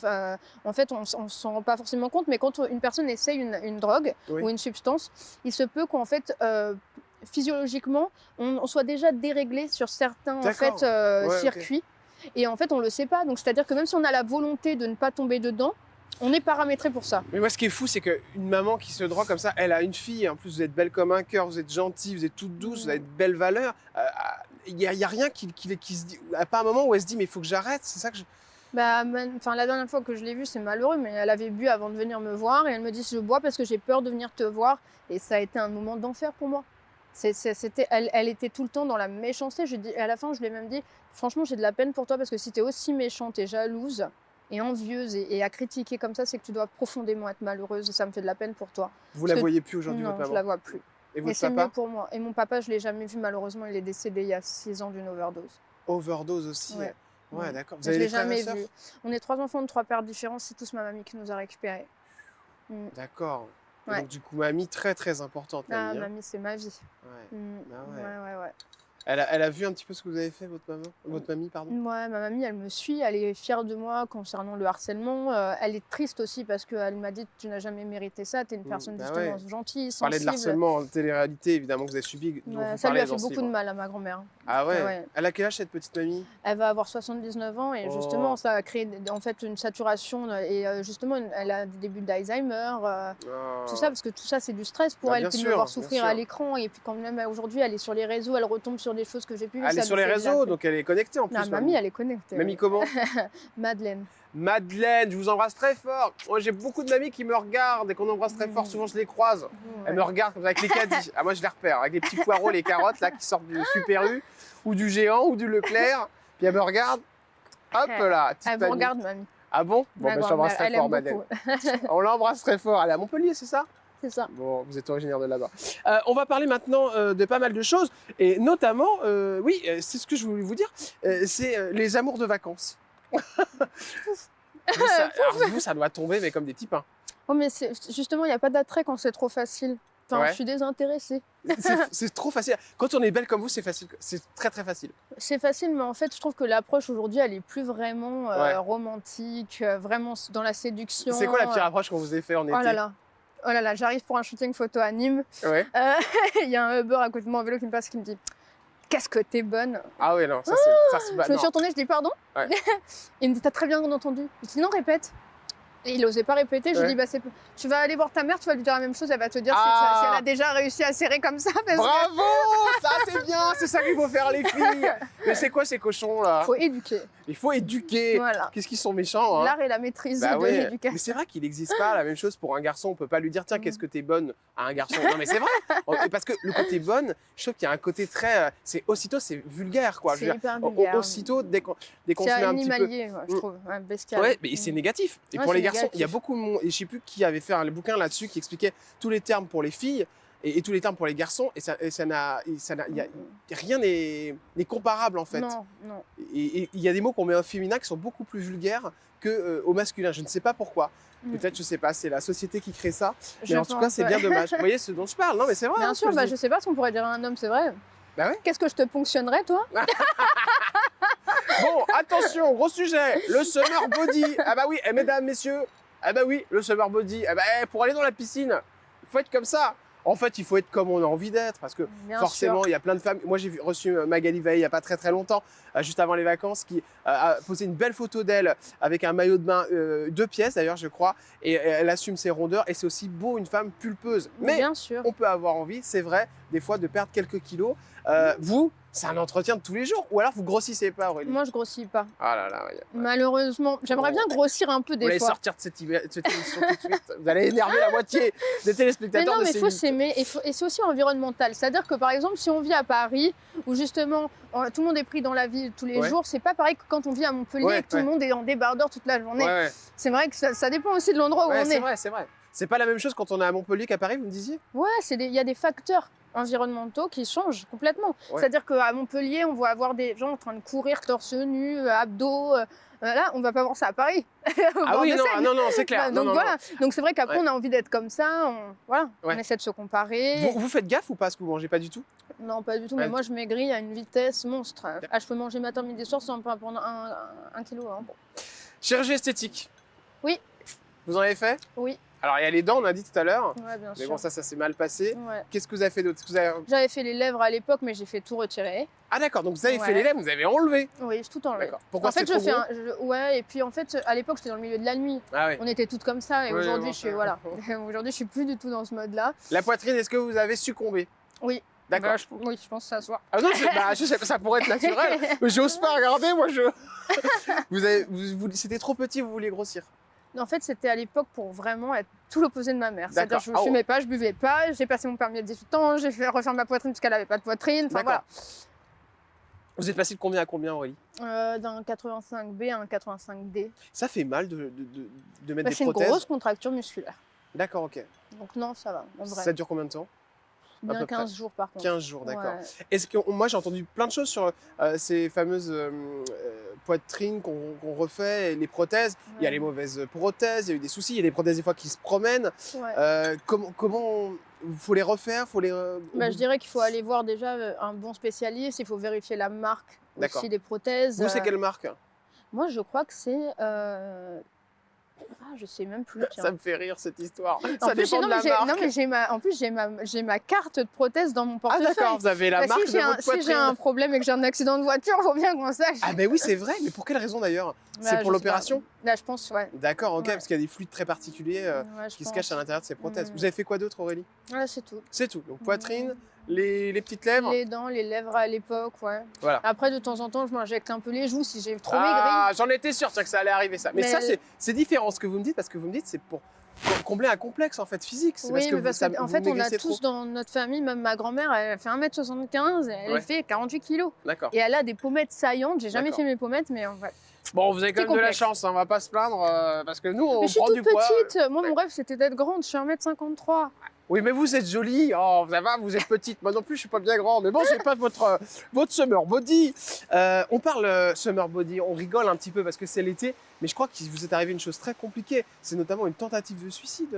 en fait, on ne s'en rend pas forcément compte, mais quand une personne essaye une drogue Oui. ou une substance, il se peut qu'en fait, physiologiquement, on soit déjà déréglé sur certains en D'accord. fait, Ouais, ok. circuits. Et en fait, on ne le sait pas. Donc, c'est-à-dire que même si on a la volonté de ne pas tomber dedans, on est paramétré pour ça. Mais moi, ce qui est fou, c'est qu'une maman qui se drogue comme ça, elle a une fille. En plus, vous êtes belle comme un cœur, vous êtes gentille, vous êtes toute douce, vous avez de belles valeurs. Il n'y a rien qui se dit. À pas un moment où elle se dit, mais il faut que j'arrête. C'est ça que je. Bah, la dernière fois que je l'ai vue, c'est malheureux, mais elle avait bu avant de venir me voir et elle me dit je bois parce que j'ai peur de venir te voir. Et ça a été un moment d'enfer pour moi. Elle était tout le temps dans la méchanceté. À la fin, je lui ai même dit franchement, j'ai de la peine pour toi parce que si tu es aussi méchante et jalouse et envieuse et à critiquer comme ça, c'est que tu dois profondément être malheureuse et ça me fait de la peine pour toi. Vous la voyez plus aujourd'hui, Non, votre je maman? la vois plus. Et Et votre c'est mieux papa? pour moi. Et mon papa, je l'ai jamais vu malheureusement, il est décédé il y a 6 ans d'une overdose. Overdose aussi. Ouais. Ouais, d'accord. Vous Je avez l'ai des frères et jamais sœurs? vu. On est 3 enfants de 3 pères différents, c'est tous ma mamie qui nous a récupérés. D'accord. Et Ouais. donc, du coup, mamie très très importante, Ah, mamie. hein. mamie, c'est ma vie. Ouais. Bah ouais. Ouais. Elle a vu un petit peu ce que vous avez fait, votre mamie, pardon? Ouais, ma mamie, elle me suit, elle est fière de moi concernant le harcèlement. Elle est triste aussi parce qu'elle m'a dit tu n'as jamais mérité ça, tu es une personne bah justement ouais. gentille, Vous parlez de sensible. l'harcèlement en télé-réalité, évidemment, que vous avez subi. Dont Ouais, vous ça lui parlez a fait dans ce beaucoup de livre. mal à ma grand-mère. Ah ouais. Ouais. Elle a quel âge, cette petite mamie? Elle va avoir 79 ans et Oh. justement, ça a créé en fait une saturation et justement, elle a des débuts d'Alzheimer. Oh. Tout ça, parce que tout ça, c'est du stress pour Bah, elle, bien puis de sûr, me voir bien souffrir sûr. à l'écran. Et puis quand même aujourd'hui, elle est sur les réseaux, elle retombe sur des choses que j'ai pu vivre. Elle est ça sur lui les fait de la réseaux, peine. donc elle est connectée en plus. Non, mamie, elle est connectée. Mamie oui. comment? Madeleine. Madeleine, je vous embrasse très fort. Moi, j'ai beaucoup de mamies qui me regardent et qu'on embrasse très fort. Souvent, je les croise. Elles me regardent comme ça avec les caddies. Ah, moi, je les repère avec les petits poireaux, les carottes là qui sortent du Super U ou du Géant ou du Leclerc. Puis elles me regardent. Hop là, petite Elle vous mamie. regarde, mamie. Ah bon? Bon, Ma ben, je t'embrasse grand-mère, très elle fort, aime Madeleine. beaucoup. On l'embrasse très fort. Elle est à Montpellier, c'est ça? C'est ça. Bon, vous êtes originaire de là-bas. On va parler maintenant de pas mal de choses, et notamment, oui, c'est ce que je voulais vous dire, c'est les amours de vacances. Vous, ça doit tomber, mais comme des petits pains. Oh, mais justement, il n'y a pas d'attrait quand c'est trop facile. Enfin, Ouais. je suis désintéressée. C'est trop facile. Quand on est belle comme vous, c'est facile. C'est très très facile. C'est facile, mais en fait, je trouve que l'approche aujourd'hui, elle est plus vraiment Ouais. romantique, vraiment dans la séduction. C'est quoi la pire approche qu'on vous ait fait en été? Oh là là, j'arrive pour un shooting photo à Nîmes. Ouais. Il y a un Uber à côté de moi en vélo qui me passe qui me dit qu'est-ce que t'es bonne. Ah ouais, non, ça c'est. Je me suis retournée, je dis pardon. Ouais. Il me dit t'as très bien entendu. Je dis non, répète. Et il n'osait pas répéter. Je lui Ouais. dis, bah, tu vas aller voir ta mère, tu vas lui dire la même chose, elle va te dire Ah. si elle a déjà réussi à serrer comme ça. Parce Bravo! Ça, c'est bien! C'est ça qu'il faut faire, les filles! Mais c'est quoi ces cochons, là? qu'il faut éduquer. Il faut éduquer. Voilà. Qu'est-ce qu'ils sont méchants, hein? L'art et la maîtrise Bah de ouais. l'éducation. Mais c'est vrai qu'il n'existe pas la même chose pour un garçon. On peut pas lui dire, tiens, qu'est-ce que t'es bonne à un garçon. Non, mais c'est vrai! Parce que le côté bonne, je trouve qu'il y a un côté très. Aussitôt, c'est vulgaire, quoi. Je C'est veux dire, hyper vulgaire. aussitôt, dès qu'on se C'est met un petit peu. animalier, ouais, je trouve. Ouais, bestial. Ouais, mais c'est négatif. Et Ouais, pour les c'est garçons, il y a négatif. beaucoup de monde. Et je sais plus qui avait fait un bouquin là-dessus qui expliquait tous les termes pour les filles et tous les termes pour les garçons. Et rien n'est comparable en fait. Non, non. Et il y a des mots qu'on met au féminin qui sont beaucoup plus vulgaires que au masculin. Je ne sais pas pourquoi. Peut-être, je sais pas, c'est la société qui crée ça. Mais en tout cas, pense, c'est ouais. bien dommage. Vous voyez ce dont je parle? Non, mais c'est vrai. Bien hein, sûr, ce que je je dis. sais pas ce qu'on pourrait dire à un homme, c'est vrai. Bah ouais. Qu'est-ce que je te ponctionnerais, toi? Bon, attention, gros sujet, le summer body. Ah bah oui, mesdames, messieurs, ah bah oui, le summer body. Ah bah, pour aller dans la piscine, il faut être comme ça. En fait, il faut être comme on a envie d'être parce que Bien forcément, sûr. il y a plein de femmes. Moi, j'ai reçu Magali Veil il n'y a pas très très longtemps, juste avant les vacances, qui a posé une belle photo d'elle avec un maillot de bain 2 pièces d'ailleurs, je crois, et elle assume ses rondeurs. Et c'est aussi beau une femme pulpeuse. Mais Bien sûr. on peut avoir envie, c'est vrai, des fois de perdre quelques kilos. Vous, c'est un entretien de tous les jours, ou alors vous grossissez pas, Aurélie? Moi, je grossis pas. Ah là là, ouais. Malheureusement, j'aimerais bien grossir un peu Vous allez des fois. sortir de cette émission tout de suite. Vous allez énerver la moitié des Mais téléspectateurs non, de mais il faut CNews. s'aimer et c'est aussi environnemental. C'est-à-dire que par exemple, si on vit à Paris, où justement tout le monde est pris dans la ville tous les Ouais. jours, c'est pas pareil que quand on vit à Montpellier Ouais, et que tout le monde est en débardeur toute la journée. Ouais, C'est vrai que ça dépend aussi de l'endroit où ouais, on c'est est. vrai, c'est vrai. C'est pas la même chose quand on est à Montpellier qu'à Paris, vous me disiez? Ouais, il y a des facteurs environnementaux qui changent complètement. Ouais. C'est-à-dire qu'à Montpellier, on va avoir des gens en train de courir torse nu, abdos. Là, on va pas voir ça à Paris. Au Ah bord oui, de non, Seine. non, non, c'est clair. Bah, Non, donc non, voilà. Donc c'est vrai qu'après, Ouais. on a envie d'être comme ça. Voilà. Ouais. On essaie de se comparer. non. Vous faites gaffe ou pas à ce que vous mangez? Pas du tout? Non, pas du tout. Ouais. Mais moi, je maigris à une vitesse monstre. Ah, je peux manger matin, midi, soir sans pas prendre un kilo. Hein. Chirurgie esthétique. Oui. Vous en avez fait? Oui. Alors, il y a les dents, on a dit tout à l'heure. Ouais, bien Mais sûr. bon, ça s'est mal passé. Ouais. Qu'est-ce que vous avez fait d'autre? J'avais fait les lèvres à l'époque, mais j'ai fait tout retirer. Ah d'accord, donc vous avez fait Ouais. les lèvres, vous avez enlevé. Oui, j'ai tout enlevé. D'accord. Pourquoi En fait, c'est trop gros? ouais, et puis en fait, à l'époque, j'étais dans le milieu de la nuit. Ah ouais. On était toutes comme ça, et Ouais, aujourd'hui, bon, je suis, ça- voilà. Aujourd'hui, je suis plus du tout dans ce mode-là. La poitrine, est-ce que vous avez succombé? Oui. D'accord. Bah, oui, je pense que ça se voit. Ah non, je sais pas, ça pourrait être naturel, mais j'ose pas regarder, moi je. C'était trop petit, vous vouliez grossir. En fait, c'était à l'époque pour vraiment être tout l'opposé de ma mère. C'est-à-dire, je ne Ah, oh. fumais pas, je buvais pas, j'ai passé mon permis à 18 ans, j'ai fait refaire ma poitrine parce qu'elle n'avait pas de poitrine. Enfin D'accord. voilà. Vous êtes passé de combien à combien, Aurélie? D'un 85B à un 85D. Ça fait mal de mettre Bah, des c'est une prothèses. grosse contracture musculaire. D'accord, ok. Donc non, ça va, en vrai. Ça dure combien de temps? à Bien peu 15 jours par contre. 15 jours, d'accord. Ouais. Est-ce que moi j'ai entendu plein de choses sur ces fameuses poitrines qu'on refait, et les prothèses. Il y a Ouais. les mauvaises prothèses, il y a eu des soucis, il y a des prothèses des fois qui se promènent. Ouais. Comment faut les refaire, faut les. Bah, je dirais qu'il faut aller voir déjà un bon spécialiste, il faut vérifier la marque D'accord. aussi des prothèses. Vous c'est quelle marque? Moi je crois que c'est... Ah, je sais même plus. Tiens. Ça me fait rire cette histoire. En Ça plus, dépend de non, la mais j'ai- marque. non, mais en plus j'ai ma carte de prothèse dans mon Ah portefeuille. d'accord, vous avez la Bah, marque si j'ai de votre si j'ai poitrine. un problème et que j'ai un accident de voiture, il faut bien qu'on sache. Ah ben oui c'est vrai, mais pour quelle raison d'ailleurs? Bah, C'est je pour sais l'opération? pas. Là, je pense, ouais. D'accord, ok, Ouais. parce qu'il y a des fluides très particuliers Ouais, je qui se pense. cachent à l'intérieur de ces prothèses. Mm. Vous avez fait quoi d'autre, Aurélie? Voilà, c'est tout. C'est tout. Donc poitrine, les petites lèvres. Les dents, les lèvres à l'époque, ouais. Voilà. Après, de temps en temps, je m'injecte un peu les joues si j'ai trop Ah, j'en étais sûr tiens, que ça allait arriver ça. Mais, Mais ça, c'est différent ce que vous me dites, parce que vous me dites c'est pour combler un complexe en fait physique. C'est Oui, parce que mais parce ça- qu'en vous fait, on a maigrissez tous trop. dans notre famille, même ma grand-mère, elle fait 1m75 et elle Ouais. fait 48 kilos. D'accord. Et elle a des pommettes saillantes. J'ai jamais D'accord. fait mes pommettes, mais en vrai. Bon, vous avez quand C'est même de la complexe. chance, hein, on va pas se plaindre, parce que nous, on Mais je suis prend toute du poids. petite. Moi, mon rêve, c'était d'être grande. Je suis 1m53. Oui, mais vous êtes jolie. Oh, ça va, vous êtes petite. Moi non plus, je suis pas bien grande. Mais bon, j'ai pas votre summer body. On parle summer body, on rigole un petit peu parce que c'est l'été. Mais je crois qu'il vous est arrivé une chose très compliquée. C'est notamment une tentative de suicide,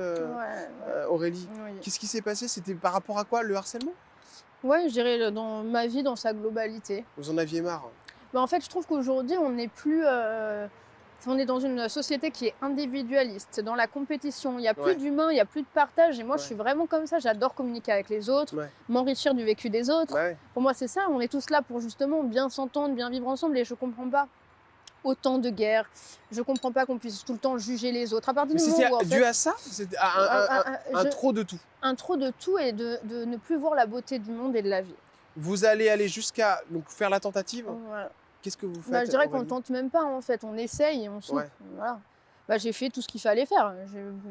Aurélie. Oui. Qu'est-ce qui s'est passé? C'était par rapport à quoi? Le harcèlement? Ouais, je dirais dans ma vie, dans sa globalité. Vous en aviez marre? Bah, en fait, je trouve qu'aujourd'hui, on n'est plus. On est dans une société qui est individualiste, dans la compétition. Il n'y a plus Ouais. d'humain, il n'y a plus de partage. Et moi, je Ouais. suis vraiment comme ça. J'adore communiquer avec les autres, Ouais. m'enrichir du vécu des autres. Ouais. Pour moi, c'est ça. On est tous là pour justement bien s'entendre, bien vivre ensemble. Et je comprends pas autant de guerres. Je comprends pas qu'on puisse tout le temps juger les autres. À partir Mais du moment où, en c'était dû fait, à ça? C'était un trop de tout? un trop de tout et de ne plus voir la beauté du monde et de la vie. Vous allez aller jusqu'à donc, faire la tentative? Voilà. Qu'est-ce que vous faites? Bah, je dirais qu'on Aurélie? tente même pas en fait, on essaye et on souffre. Ouais. Voilà. Bah, j'ai fait tout ce qu'il fallait faire.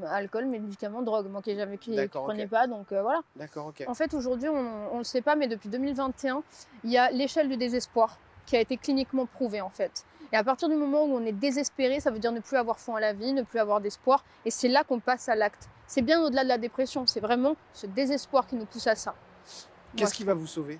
Alcool, médicaments, drogue. Moi qui D'accord, prenais ok. pas, donc voilà. D'accord, ok. En fait, aujourd'hui, on le sait pas, mais depuis 2021, il y a l'échelle du désespoir qui a été cliniquement prouvée en fait. Et à partir du moment où on est désespéré, ça veut dire ne plus avoir foi en la vie, ne plus avoir d'espoir. Et c'est là qu'on passe à l'acte. C'est bien au-delà de la dépression. C'est vraiment ce désespoir qui nous pousse à ça. Qu'est-ce qui va vous sauver?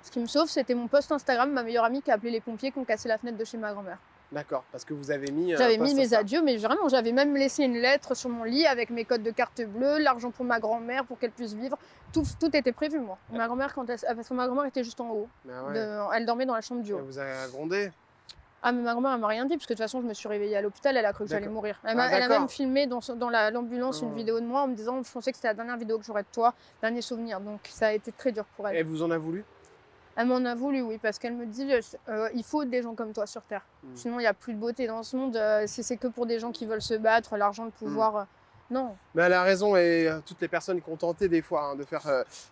Ce qui me sauve, c'était mon post Instagram, ma meilleure amie qui a appelé les pompiers qui ont cassé la fenêtre de chez ma grand-mère. D'accord, parce que vous avez mis. J'avais mis mes Insta. adieux, mais vraiment, j'avais même laissé une lettre sur mon lit avec mes codes de carte bleue, l'argent pour ma grand-mère, pour qu'elle puisse vivre. Tout était prévu, moi. Ma grand-mère, parce que ma grand-mère était juste en haut. Ah ouais. Elle dormait dans la chambre du Elle haut. vous a grondé? Ah, mais ma grand-mère, elle m'a rien dit, parce que de toute façon, je me suis réveillée à l'hôpital, elle a cru que j'allais D'accord. mourir. Ah, Elle a d'accord. même filmé dans l'ambulance Oh. une vidéo de moi en me disant, je pensais que c'était la dernière vidéo que j'aurais de toi, dernier souvenir. Donc ça a été très dur pour elle. Elle vous en a voulu? Elle m'en a voulu, oui, parce qu'elle me dit il faut des gens comme toi sur Terre. Sinon, il n'y a plus de beauté dans ce monde. C'est que pour des gens qui veulent se battre, l'argent, le pouvoir. Non. Mais elle a raison et toutes les personnes qui ont tenté des fois de faire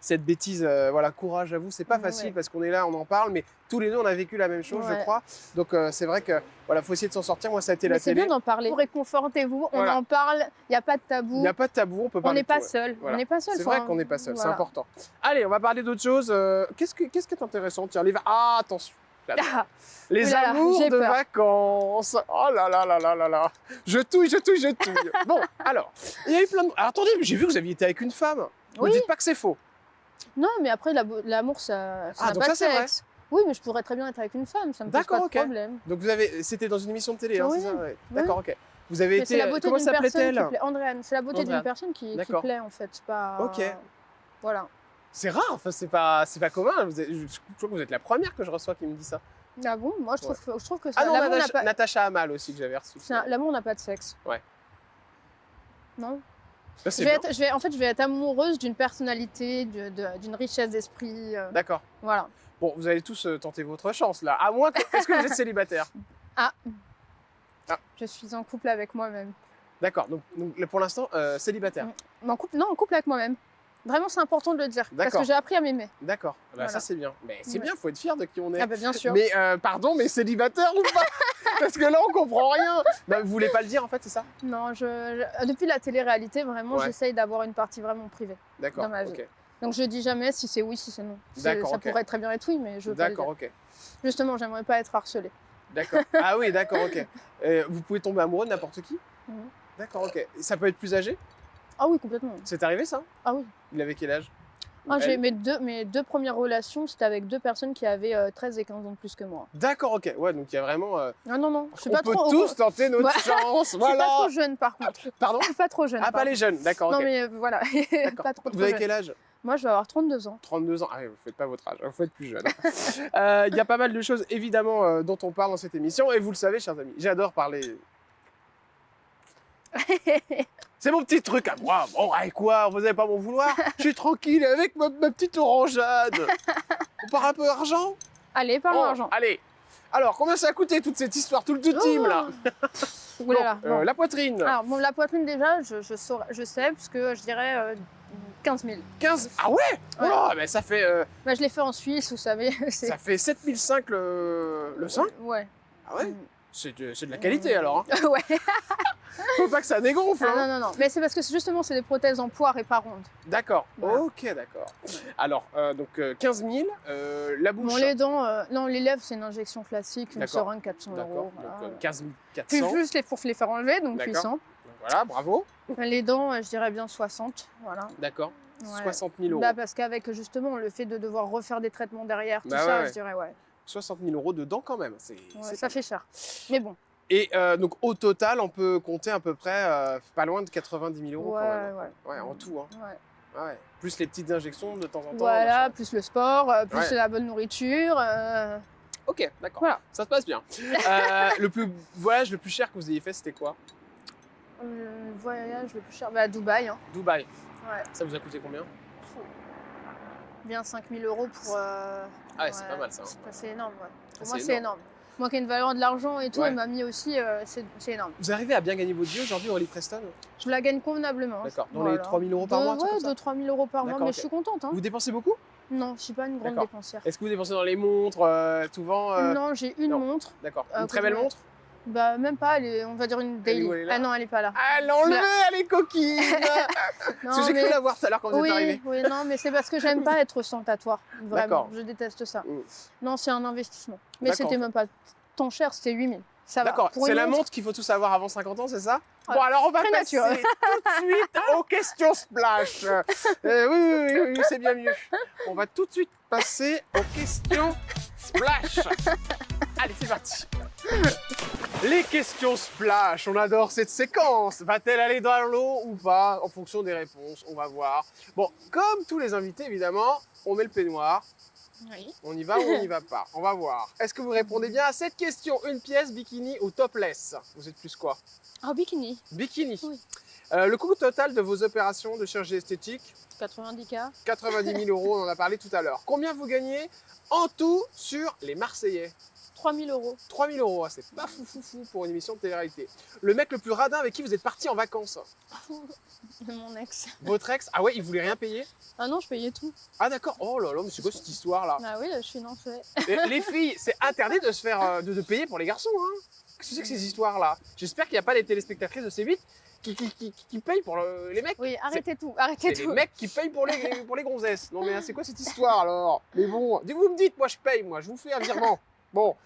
cette bêtise, voilà, courage à vous. C'est pas facile Ouais. parce qu'on est là, on en parle, mais tous les deux on a vécu la même chose, je Ouais. crois. Donc c'est vrai que voilà, faut essayer de s'en sortir. Moi, ça a été Mais la c'est télé. bien d'en parler. Réconfortez-vous, on Voilà. en parle, il n'y a pas de tabou. Il n'y a pas de tabou, on peut On parler n'est de pas tout, ouais. seul. Voilà. On n'est pas seul. C'est vrai qu'on n'est pas seul, voilà. c'est important. Allez, on va parler d'autre chose. Qu'est-ce qui est intéressant? Tiens, ah, attention. Ah, Les Ouh là là, amours j'ai de peur. vacances. Oh là là là là là là. Je touille. Bon, alors, il y a eu plein de... Alors, attendez, j'ai vu que vous aviez été avec une femme. Oui. Ne dites pas que c'est faux. non, mais après, l'amour, ça Ah, n'a donc pas ça, de c'est vrai. sexe. Oui, mais je pourrais très bien être avec une femme, ça me pose D'accord, pas de ok. problème. Donc c'était dans une émission de télé, hein, Oui, c'est ça? Ouais. oui. D'accord, ok. Vous avez Mais c'est été... la beauté Comment d'une personne qui s'appelait-elle? plaît. Andréane, c'est la beauté d'une Andréane. personne qui D'accord. plaît en fait. C'est pas... Ok. Voilà. C'est rare, enfin, c'est pas commun. Je crois que vous êtes la première que je reçois qui me dit ça. Ah bon? Moi, je trouve que Ah non, l'amour n'a pas... Natacha Amal aussi que j'avais reçu. L'amour n'a pas de sexe. Ouais. Non. Ça, c'est Je vais, bien. je vais être amoureuse d'une personnalité, d'une richesse d'esprit. D'accord. Voilà. Bon, vous allez tous tenter votre chance là. À moins que... Est-ce que vous êtes célibataire? Ah. Je suis en couple avec moi-même. D'accord, donc pour l'instant, célibataire. Mais en couple avec moi-même. Vraiment, c'est important de le dire. Parce D'accord. que j'ai appris à m'aimer. D'accord, bah, Voilà. ça c'est bien. Mais c'est Ouais. bien, faut être fier de qui on est. Ah bah bien sûr. Mais pardon, mais célibataire ou pas? Parce que là on comprend rien. Bah, vous voulez pas le dire en fait, c'est ça? Non, depuis la télé-réalité, vraiment, Ouais. j'essaye d'avoir une partie vraiment privée. D'accord, Dans ma vie. ok. Donc je dis jamais si c'est oui, si c'est non. D'accord, Ça ok. pourrait très bien être oui, mais je veux pas le dire. D'accord, ok. Justement, j'aimerais pas être harcelée. D'accord. Ah oui, d'accord, ok. Vous pouvez tomber amoureux de n'importe qui? Mhm. D'accord, ok. Ça peut être plus âgé? Ah oui, complètement. C'est arrivé ça? Ah oui. Il avait quel âge? Ah, Elle? mes deux premières relations, c'était avec deux personnes qui avaient 13 et 15 ans de plus que moi. D'accord, ok. Ouais, donc il y a vraiment. Ah non, non, je suis On pas peut trop... tous tenter notre Ouais. chance. Je suis Voilà. pas trop jeune par contre. Pardon? Je suis pas trop jeune. Ah, pas par les jeunes. D'accord, contre. ok. Non mais voilà, D'accord. pas trop Vous avez jeune. quel âge? Moi je vais avoir 32 ans. 32 ans. Ah oui, vous faites pas votre âge, vous faites plus jeune. Il y a pas mal de choses évidemment dont on parle dans cette émission et vous le savez, chers amis, j'adore parler. C'est mon petit truc à moi. Bon, et quoi? Vous n'allez pas m'en vouloir? Je suis tranquille avec ma petite orangeade. On part un peu argent? Allez, parlons Bon, argent. allez. Alors, combien ça a coûté toute cette histoire, tout le team là? Ouh là là, Bon, bon. la poitrine. Alors bon, la poitrine déjà, je sais, parce que je dirais 15 000. 15. Ah ouais? Ouais. Oh, mais ça fait, Bah, je l'ai fait en Suisse, vous savez. ça fait 7005 le sein? Ouais. Ah ouais? C'est de la qualité alors. Hein. Ouais. Faut pas que ça dégonfle. Ah, hein. non, non, non. Mais c'est parce que justement, c'est des prothèses en poire et pas rondes. D'accord, Voilà. ok, d'accord. Alors, donc 15 000, la bouche. Bon, les dents, non, les lèvres, c'est une injection classique, une D'accord. seringue, 400 D'accord, euros. donc Voilà. 15 Puis 400. juste pour les faire enlever, donc D'accord. 800. Donc voilà, bravo. Les dents, je dirais bien 60. Voilà. D'accord. Ouais. 60 000 euros. Bah, parce qu'avec justement le fait de devoir refaire des traitements derrière, tout Bah ça, ouais. je dirais ouais. 60 000 euros dedans quand même. Ouais, ça fait cher. Mais bon, Et donc au total, on peut compter à peu près pas loin de 90 000 euros ouais, quand même. ouais. Ouais, en tout. Hein. Ouais. Ah ouais. Plus les petites injections de temps en temps. Voilà, machin. plus le sport, plus Ouais. la bonne nourriture. Ok, d'accord. Voilà. Ça se passe bien. Voyage le plus cher que vous ayez fait, c'était quoi? Le voyage le plus cher, bah, Dubaï. Hein. Dubaï. Ouais. Ça vous a coûté combien? Bien 5 000 euros pour. Ah ouais, c'est pas mal ça. hein. C'est énorme, ouais. Pour Ah, moi, c'est c'est énorme. Moi qui ai une valeur de l'argent et tout, Ouais. elle m'a mis aussi, c'est énorme. Vous arrivez à bien gagner votre vie aujourd'hui, Aurélie Preston? Je la gagne convenablement. D'accord. Dans les 3 000 € par mois, un truc Ouais, comme ça? 2 000 à 3 000 € par mois, D'accord, mais ok. je suis contente. Hein. Vous dépensez beaucoup? Non, je suis pas une grande D'accord. dépensière. Est-ce que vous dépensez dans les montres, souvent Non, j'ai une non. montre. D'accord. que Une très belle je- montre? Bah, même pas, on va dire une Elle est daily. où, elle est là Ah non, elle est pas là. Ah, l'enlever, elle est coquine! Parce que Non, j'ai cru la voir tout à l'heure quand vous êtes arrivé. oui, non, mais c'est parce que j'aime pas être ostentatoire. Vraiment, D'accord. je déteste ça. Mm. Non, c'est un investissement. Mais D'accord. c'était même pas tant cher, c'était 8 000. Ça va. D'accord, Pour c'est une la montre, montre qu'il faut tous avoir avant 50 ans, c'est ça? Ouais. Bon, alors on va Très passer naturel. tout de suite aux questions splash. Oui, c'est bien mieux. On va tout de suite passer aux questions splash. Allez, c'est parti. Les questions splash, on adore cette séquence. Va-t-elle aller dans l'eau ou pas? En fonction des réponses, on va voir. Bon, comme tous les invités, évidemment, on met le peignoir. Oui. On y va ou on n'y va pas? On va voir. Est-ce que vous répondez bien à cette question? Une pièce, bikini ou topless? Vous êtes plus quoi? Oh, bikini. Bikini. Oui. Le coût total de vos opérations de chirurgie esthétique, 90K. 90 000 €, on en a parlé tout à l'heure. Combien vous gagnez en tout sur les Marseillais? 3 000 €. 3 000 €, c'est pas fou pour une émission de télé-réalité. Le mec le plus radin avec qui vous êtes parti en vacances? Mon ex. Votre ex? Ah ouais, il voulait rien payer? Ah non, je payais tout. Ah d'accord, oh là là, mais c'est quoi cette histoire-là? Ah oui, je finançais. Les filles, c'est interdit de se faire de payer pour les garçons, hein. Qu'est-ce que c'est que ces histoires-là? J'espère qu'il n'y a pas des téléspectatrices de C8 qui payent pour les mecs. Oui, arrêtez tout, C'est arrêtez les tout. mecs qui payent pour les gonzesses. Non mais c'est quoi cette histoire alors? Mais bon, dès que vous me dites, moi je paye, moi je vous fais un virement. Bon,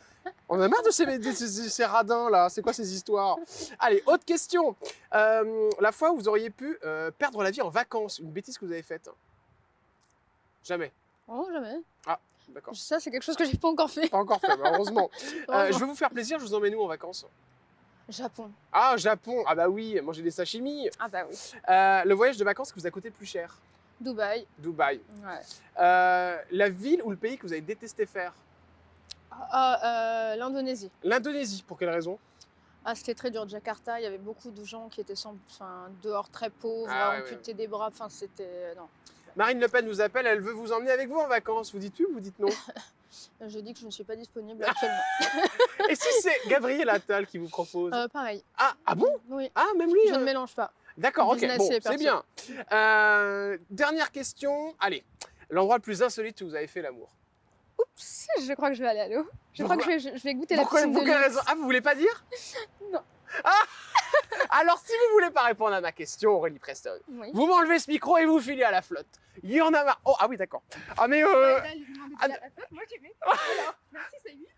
on a marre de ces radins là, c'est quoi ces histoires? Allez, autre question. La fois où vous auriez pu perdre la vie en vacances, une bêtise que vous avez faite? Jamais. Oh, jamais. D'accord. Ça, c'est quelque chose que j'ai pas encore fait. Pas encore fait, malheureusement. Vraiment. Je vais vous faire plaisir, je vous emmène où en vacances? Japon. Ah, Japon. Ah bah oui, manger des sashimi. Ah bah oui. Le voyage de vacances qui vous a coûté le plus cher? Dubaï. Dubaï. Ouais. La ville ou le pays que vous avez détesté faire? L'Indonésie. L'Indonésie, pour quelle raison? Ah, c'était très dur. Jakarta, il y avait beaucoup de gens qui étaient dehors très pauvres, Ah ouais, amputés des bras. Enfin, c'était. Non. Marine Le Pen vous appelle, elle veut vous emmener avec vous en vacances. Vous dites oui ou vous dites non? Je dis que je ne suis pas disponible actuellement. Et si c'est Gabriel Attal qui vous propose? Pareil. Ah bon? Oui. Ah, même lui Je ne mélange pas. D'accord, ok, business bon, et c'est perso. bien. Dernière question. Allez, l'endroit le plus insolite où vous avez fait l'amour? Oups, je crois que je vais aller à l'eau. Je crois que je vais goûter Pourquoi, la piscine pour de quelle luxe. raison? Ah, vous voulez pas dire? Non. Ah alors, si vous voulez pas répondre à ma question, Aurélie Preston, Oui. vous m'enlevez ce micro et vous filez à la flotte. Il y en a marre. Oh, ah oui, d'accord. Ah, mais ah, Moi, j'y vais. Alors, merci, c'est lui.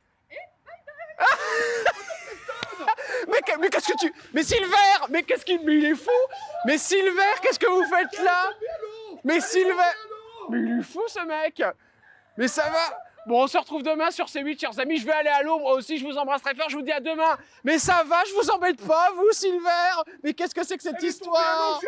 mais qu'est-ce que tu... Mais Silver, mais qu'est-ce qu'il... Mais il est fou. Mais Silver, qu'est-ce que vous faites là? Mais Silver... Mais il est fou, ce mec. Mais ça va. Bon, on se retrouve demain sur C8, chers amis. Je vais aller à l'eau, moi aussi, je vous embrasse très fort. Je vous dis à demain. Mais ça va, je vous embête pas, vous, Silver. Mais qu'est-ce que c'est que cette histoire?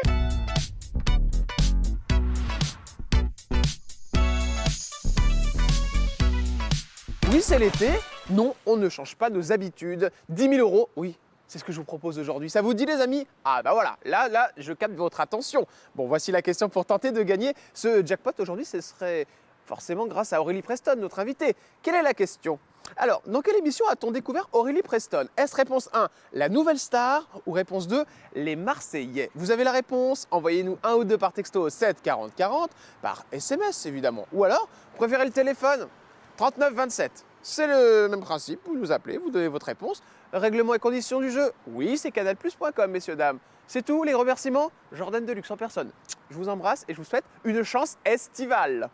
Oui, c'est l'été. Non, on ne change pas nos habitudes. 10 000 €, oui, c'est ce que je vous propose aujourd'hui. Ça vous dit, les amis? Ah bah voilà, là, je capte votre attention. Bon, voici la question pour tenter de gagner ce jackpot aujourd'hui. Ce serait forcément grâce à Aurélie Preston, notre invitée. Quelle est la question? Alors, dans quelle émission a-t-on découvert Aurélie Preston? Est-ce réponse 1, la nouvelle star, ou réponse 2, les Marseillais? Vous avez la réponse, envoyez-nous 1 ou 2 par texto au 7 40 40, par SMS évidemment. Ou alors, préférez le téléphone 39 27. C'est le même principe, vous nous appelez, vous donnez votre réponse. Règlement et conditions du jeu, oui, c'est canalplus.com, messieurs, dames. C'est tout, les remerciements, Jordan Deluxe en personne. Je vous embrasse et je vous souhaite une chance estivale.